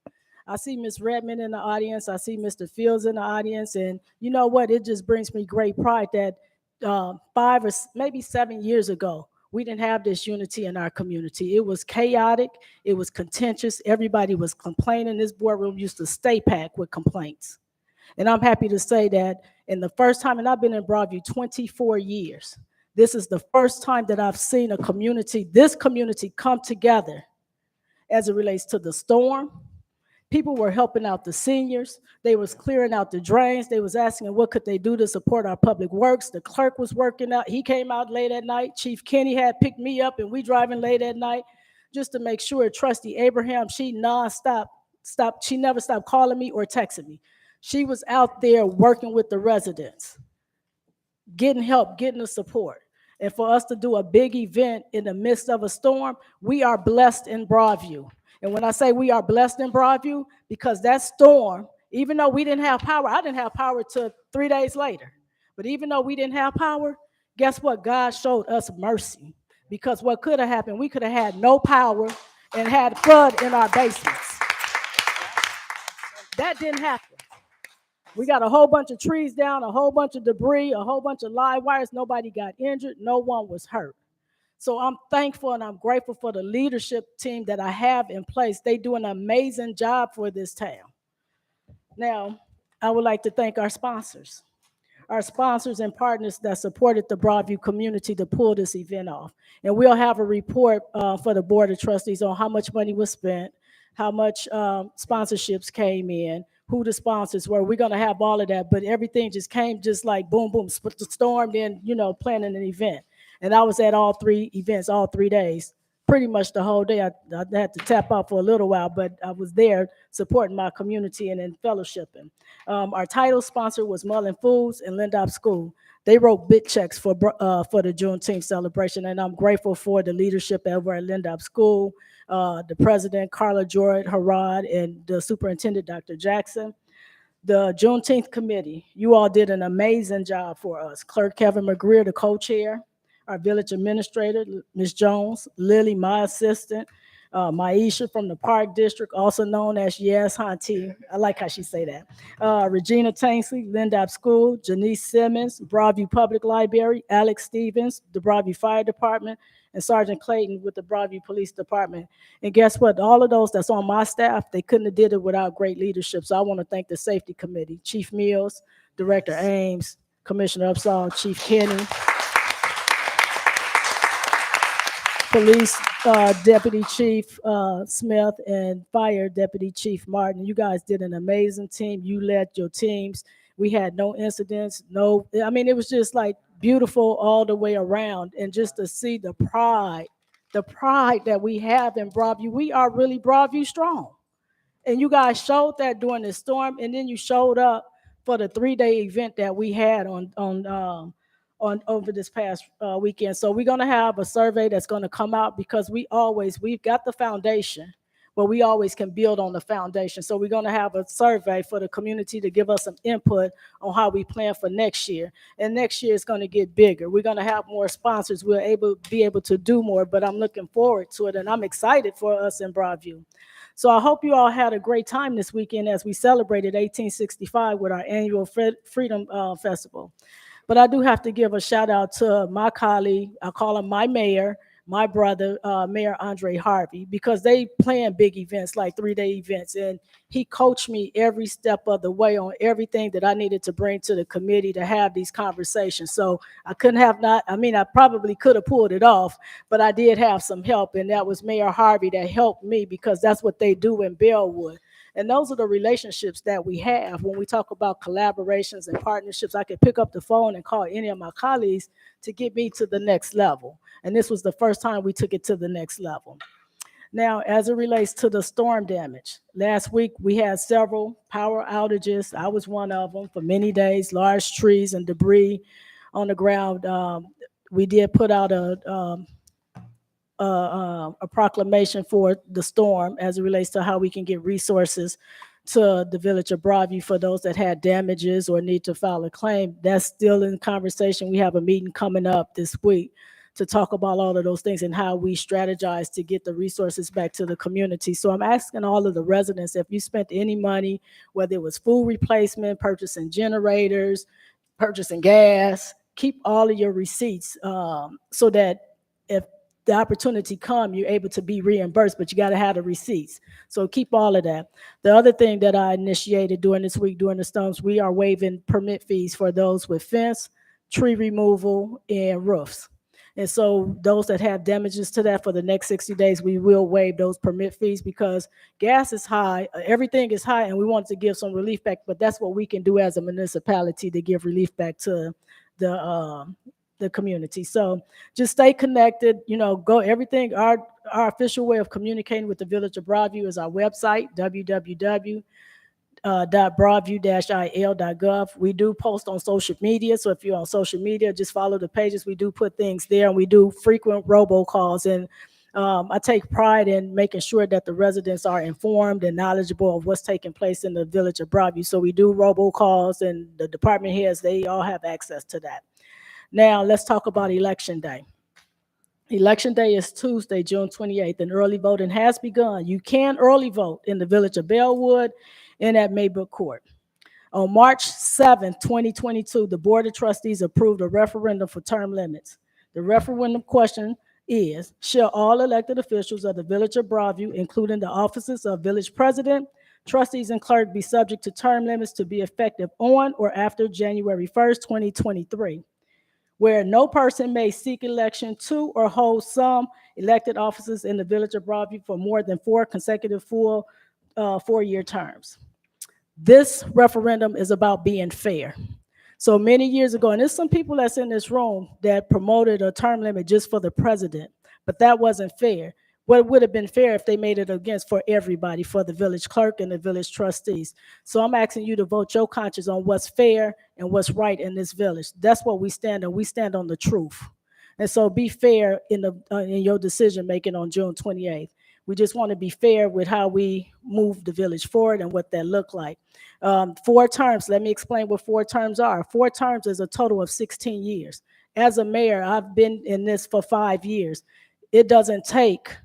I see Ms. Redmond in the audience. I see Mr. Fields in the audience. And you know what? It just brings me great pride that 5 or maybe 7 years ago, we didn't have this unity in our community. It was chaotic. It was contentious. Everybody was complaining. This boardroom used to stay packed with complaints. And I'm happy to say that in the first time, and I've been in Broadview 24 years, this is the first time that I've seen this community come together as it relates to the storm. People were helping out the seniors. They was clearing out the drains. They was asking what could they do to support our public works. The clerk was working out. He came out late at night. Chief Kenny had picked me up, and we driving late at night just to make sure. Trustee Abraham, she never stopped calling me or texting me. She was out there working with the residents, getting help, getting the support. And for us to do a big event in the midst of a storm, we are blessed in Broadview. And when I say we are blessed in Broadview, because that storm, even though we didn't have power, I didn't have power till 3 days later. But even though we didn't have power, guess what? God showed us mercy. Because what could have happened, we could have had no power and had flood in our basements. That didn't happen. We got a whole bunch of trees down, a whole bunch of debris, a whole bunch of live wires. Nobody got injured. No one was hurt. So I'm thankful and I'm grateful for the leadership team that I have in place. They do an amazing job for this town. Now, I would like to thank our sponsors and partners that supported the Broadview community to pull this event off. And we'll have a report for the Board of Trustees on how much money was spent, how much sponsorships came in, who the sponsors were. We're going to have all of that, but everything just came just like boom, boom, the storm, then, planning an event. And I was at all 3 events, all 3 days, pretty much the whole day. I had to tap out for a little while, but I was there supporting my community and in fellowshipping. Our title sponsor was Mullen Foods and Lindop School. They wrote big checks for the Juneteenth celebration, and I'm grateful for the leadership over at Lindop School, the president, Carla Jordan Harrod, and the superintendent, Dr. Jackson. The Juneteenth committee, you all did an amazing job for us. Clerk Kevin McGreer, the co-chair, our village administrator, Ms. Jones, Lily, my assistant, Maisha from the Park District, also known as Yes Auntie. I like how she say that. Regina Tainsley, Lindop School, Janice Simmons, Broadview Public Library, Alex Stevens, the Broadview Fire Department, and Sergeant Clayton with the Broadview Police Department. And guess what? All of those that's on my staff, they couldn't have did it without great leadership. So I want to thank the Safety Committee, Chief Mills, Director Ames, Commissioner Upsall, Chief Kenny, Police Deputy Chief Smith and Fire Deputy Chief Martin. You guys did an amazing team. You led your teams. We had no incidents, I mean, it was just like beautiful all the way around. And just to see the pride that we have in Broadview, we are really Broadview strong. And you guys showed that during the storm, and then you showed up for the 3-day event that we had on over this past weekend. So we're gonna have a survey that's gonna come out because we've got the foundation, but we always can build on the foundation. So we're gonna have a survey for the community to give us some input on how we plan for next year. And next year is gonna get bigger. We're gonna have more sponsors. We'll be able to do more, but I'm looking forward to it, and I'm excited for us in Broadview. So I hope you all had a great time this weekend as we celebrated 1865 with our annual Freedom Festival. But I do have to give a shout out to my colleague, I call him my mayor, my brother, Mayor Andre Harvey, because they plan big events like 3-day events. And he coached me every step of the way on everything that I needed to bring to the committee to have these conversations. So I probably could have pulled it off, but I did have some help. And that was Mayor Harvey that helped me, because that's what they do in Bellwood. And those are the relationships that we have when we talk about collaborations and partnerships. I could pick up the phone and call any of my colleagues to get me to the next level. And this was the first time we took it to the next level. Now, as it relates to the storm damage, last week we had several power outages. I was one of them for many days, large trees and debris on the ground. We did put out a proclamation for the storm as it relates to how we can get resources to the Village of Broadview for those that had damages or need to file a claim. That's still in conversation. We have a meeting coming up this week to talk about all of those things and how we strategize to get the resources back to the community. So I'm asking all of the residents, if you spent any money, whether it was food replacement, purchasing generators, purchasing gas, keep all of your receipts so that if the opportunity come, you're able to be reimbursed, but you got to have the receipts. So keep all of that. The other thing that I initiated during this week, during the storms, we are waiving permit fees for those with fence, tree removal, and roofs. And so those that have damages to that for the next 60 days, we will waive those permit fees because gas is high, everything is high, and we want to give some relief back, but that's what we can do as a municipality to give relief back to the community. So just stay connected, go everything. Our official way of communicating with the Village of Broadview is our website, www.broadview-il.gov. We do post on social media. So if you're on social media, just follow the pages. We do put things there, and we do frequent robocalls. And I take pride in making sure that the residents are informed and knowledgeable of what's taking place in the Village of Broadview. So we do robocalls, and the department heads, they all have access to that. Now, let's talk about Election Day. Election Day is Tuesday, June 28th, and early voting has begun. You can early vote in the Village of Bellwood and at Maybrook Court. On March 7th, 2022, the Board of Trustees approved a referendum for term limits. The referendum question is, shall all elected officials of the Village of Broadview, including the offices of Village President, trustees, and clerk, be subject to term limits to be effective on or after January 1st, 2023? Where no person may seek election to or hold some elected offices in the Village of Broadview for more than 4 consecutive full 4-year terms. This referendum is about being fair. So many years ago, and there's some people that's in this room that promoted a term limit just for the president, but that wasn't fair. What would have been fair if they made it against for everybody, for the village clerk and the village trustees? So I'm asking you to vote your conscience on what's fair and what's right in this village. That's what we stand on. We stand on the truth. And so be fair in your decision making on June 28th. We just want to be fair with how we move the village forward and what that look like. 4 terms, let me explain what 4 terms are. 4 terms is a total of 16 years. As a mayor, I've been in this for 5 years. It doesn't take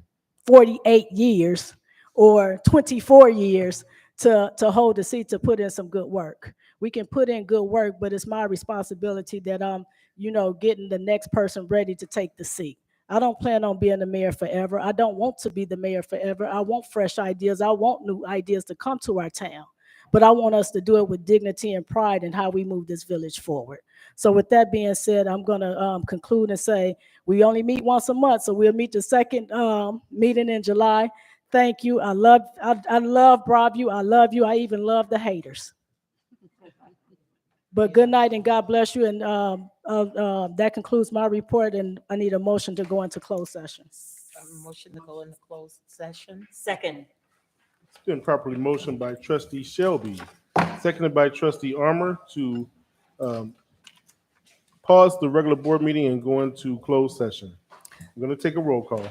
48 years or 24 years to hold the seat, to put in some good work. We can put in good work, but it's my responsibility that I'm, getting the next person ready to take the seat. I don't plan on being the mayor forever. I don't want to be the mayor forever. I want fresh ideas. I want new ideas to come to our town. but I want us to do it with dignity and pride in how we move this village forward. So with that being said, I'm gonna conclude and say, we only meet once a month, so we'll meet the second meeting in July. Thank you. I love Broadview. I love you. I even love the haters. But good night and God bless you. And that concludes my report. And I need a motion to go into closed session. Motion to go into closed session. Second. It's been properly motioned by trustee Shelby, seconded by trustee Armour to um, pause the regular board meeting and go into closed session. I'm going to take a roll call.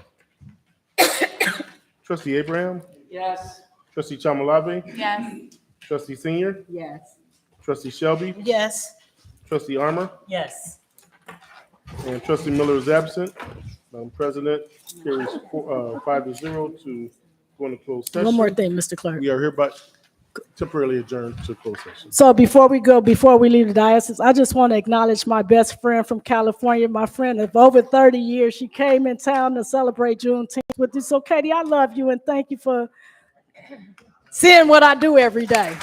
Trustee Abraham, Yes. trustee Chamalave, Yes. trustee Senior, Yes. trustee Shelby, Yes. trustee Armour, Yes. and trustee Miller is absent. Madam President, carries 5-0 to go into closed session. One more thing, Mr. Clerk. We are hereby temporarily adjourned to closed session. So before we leave the diocese, I just want to acknowledge my best friend from California, my friend of over 30 years. She came in town to celebrate Juneteenth with you. So Katie, I love you and thank you for seeing what I do every day.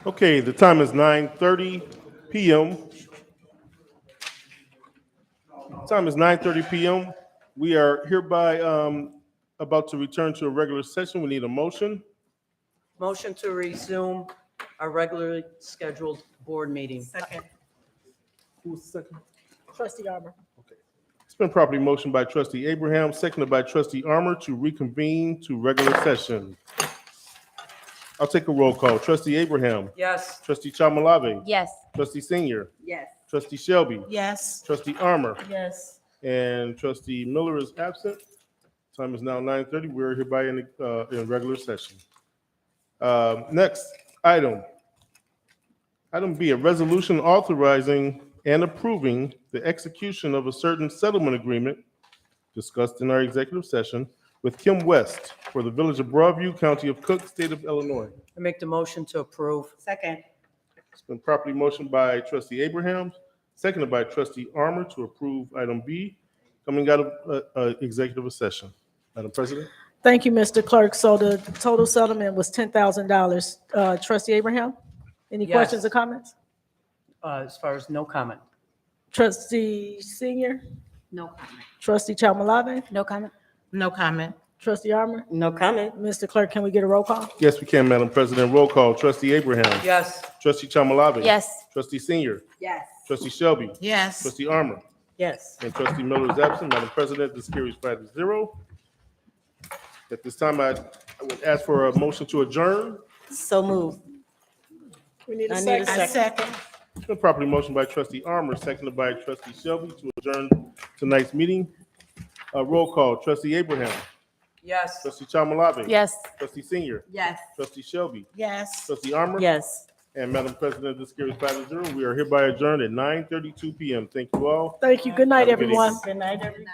Okay, the time is 9:30 p.m. Time is 9:30 p.m. We are hereby about to return to a regular session. We need a motion. Motion to resume our regularly scheduled board meeting. Second. Who's second? Trustee Armor. It's been properly motioned by trustee Abraham, seconded by trustee Armor to reconvene to regular session. I'll take a roll call. Trustee Abraham. Yes. Trustee Chamalave. Yes. Trustee Senior. Yes. Trustee Shelby. Yes. Trustee Armor. Yes. And trustee Miller is absent. Time is now 9:30. We're hereby in regular session. Next item. Item B, a resolution authorizing and approving the execution of a certain settlement agreement discussed in our executive session with Kim West for the Village of Broadview, County of Cook, State of Illinois. I make the motion to approve. Second. It's been properly motioned by trustee Abraham, seconded by trustee Armor to approve item B coming out of executive session. Madam President? Thank you, Mr. Clerk. So the total settlement was $10,000. Trustee Abraham, any Yes. questions or comments? As far as no comment. Trustee Senior, No comment. trustee Chamalave, No comment? No comment. trustee Armor. No comment. Mr. Clerk, can we get a roll call? Yes, we can, Madam President. Roll call. Trustee Abraham. Yes. Trustee Chamalave. Yes. Trustee Senior. Yes. Trustee Shelby. Yes. Trustee Armor. Yes. And trustee Miller is absent. Madam President, this carries 5-0. At this time, I would ask for a motion to adjourn. So move. We need a I need a second. second. It's been properly motioned by trustee Armor, seconded by trustee Shelby to adjourn tonight's meeting. Roll call. Trustee Abraham. Yes. Trustee Chamalave. Yes. Trustee Senior. Yes. Trustee Shelby. Yes. Trustee Armor. Yes. And Madam President, this carries 5-0. We are hereby adjourned at 9:32 p.m. Thank you all. Thank you. Good night, Have a good evening. everyone. Good night, everybody.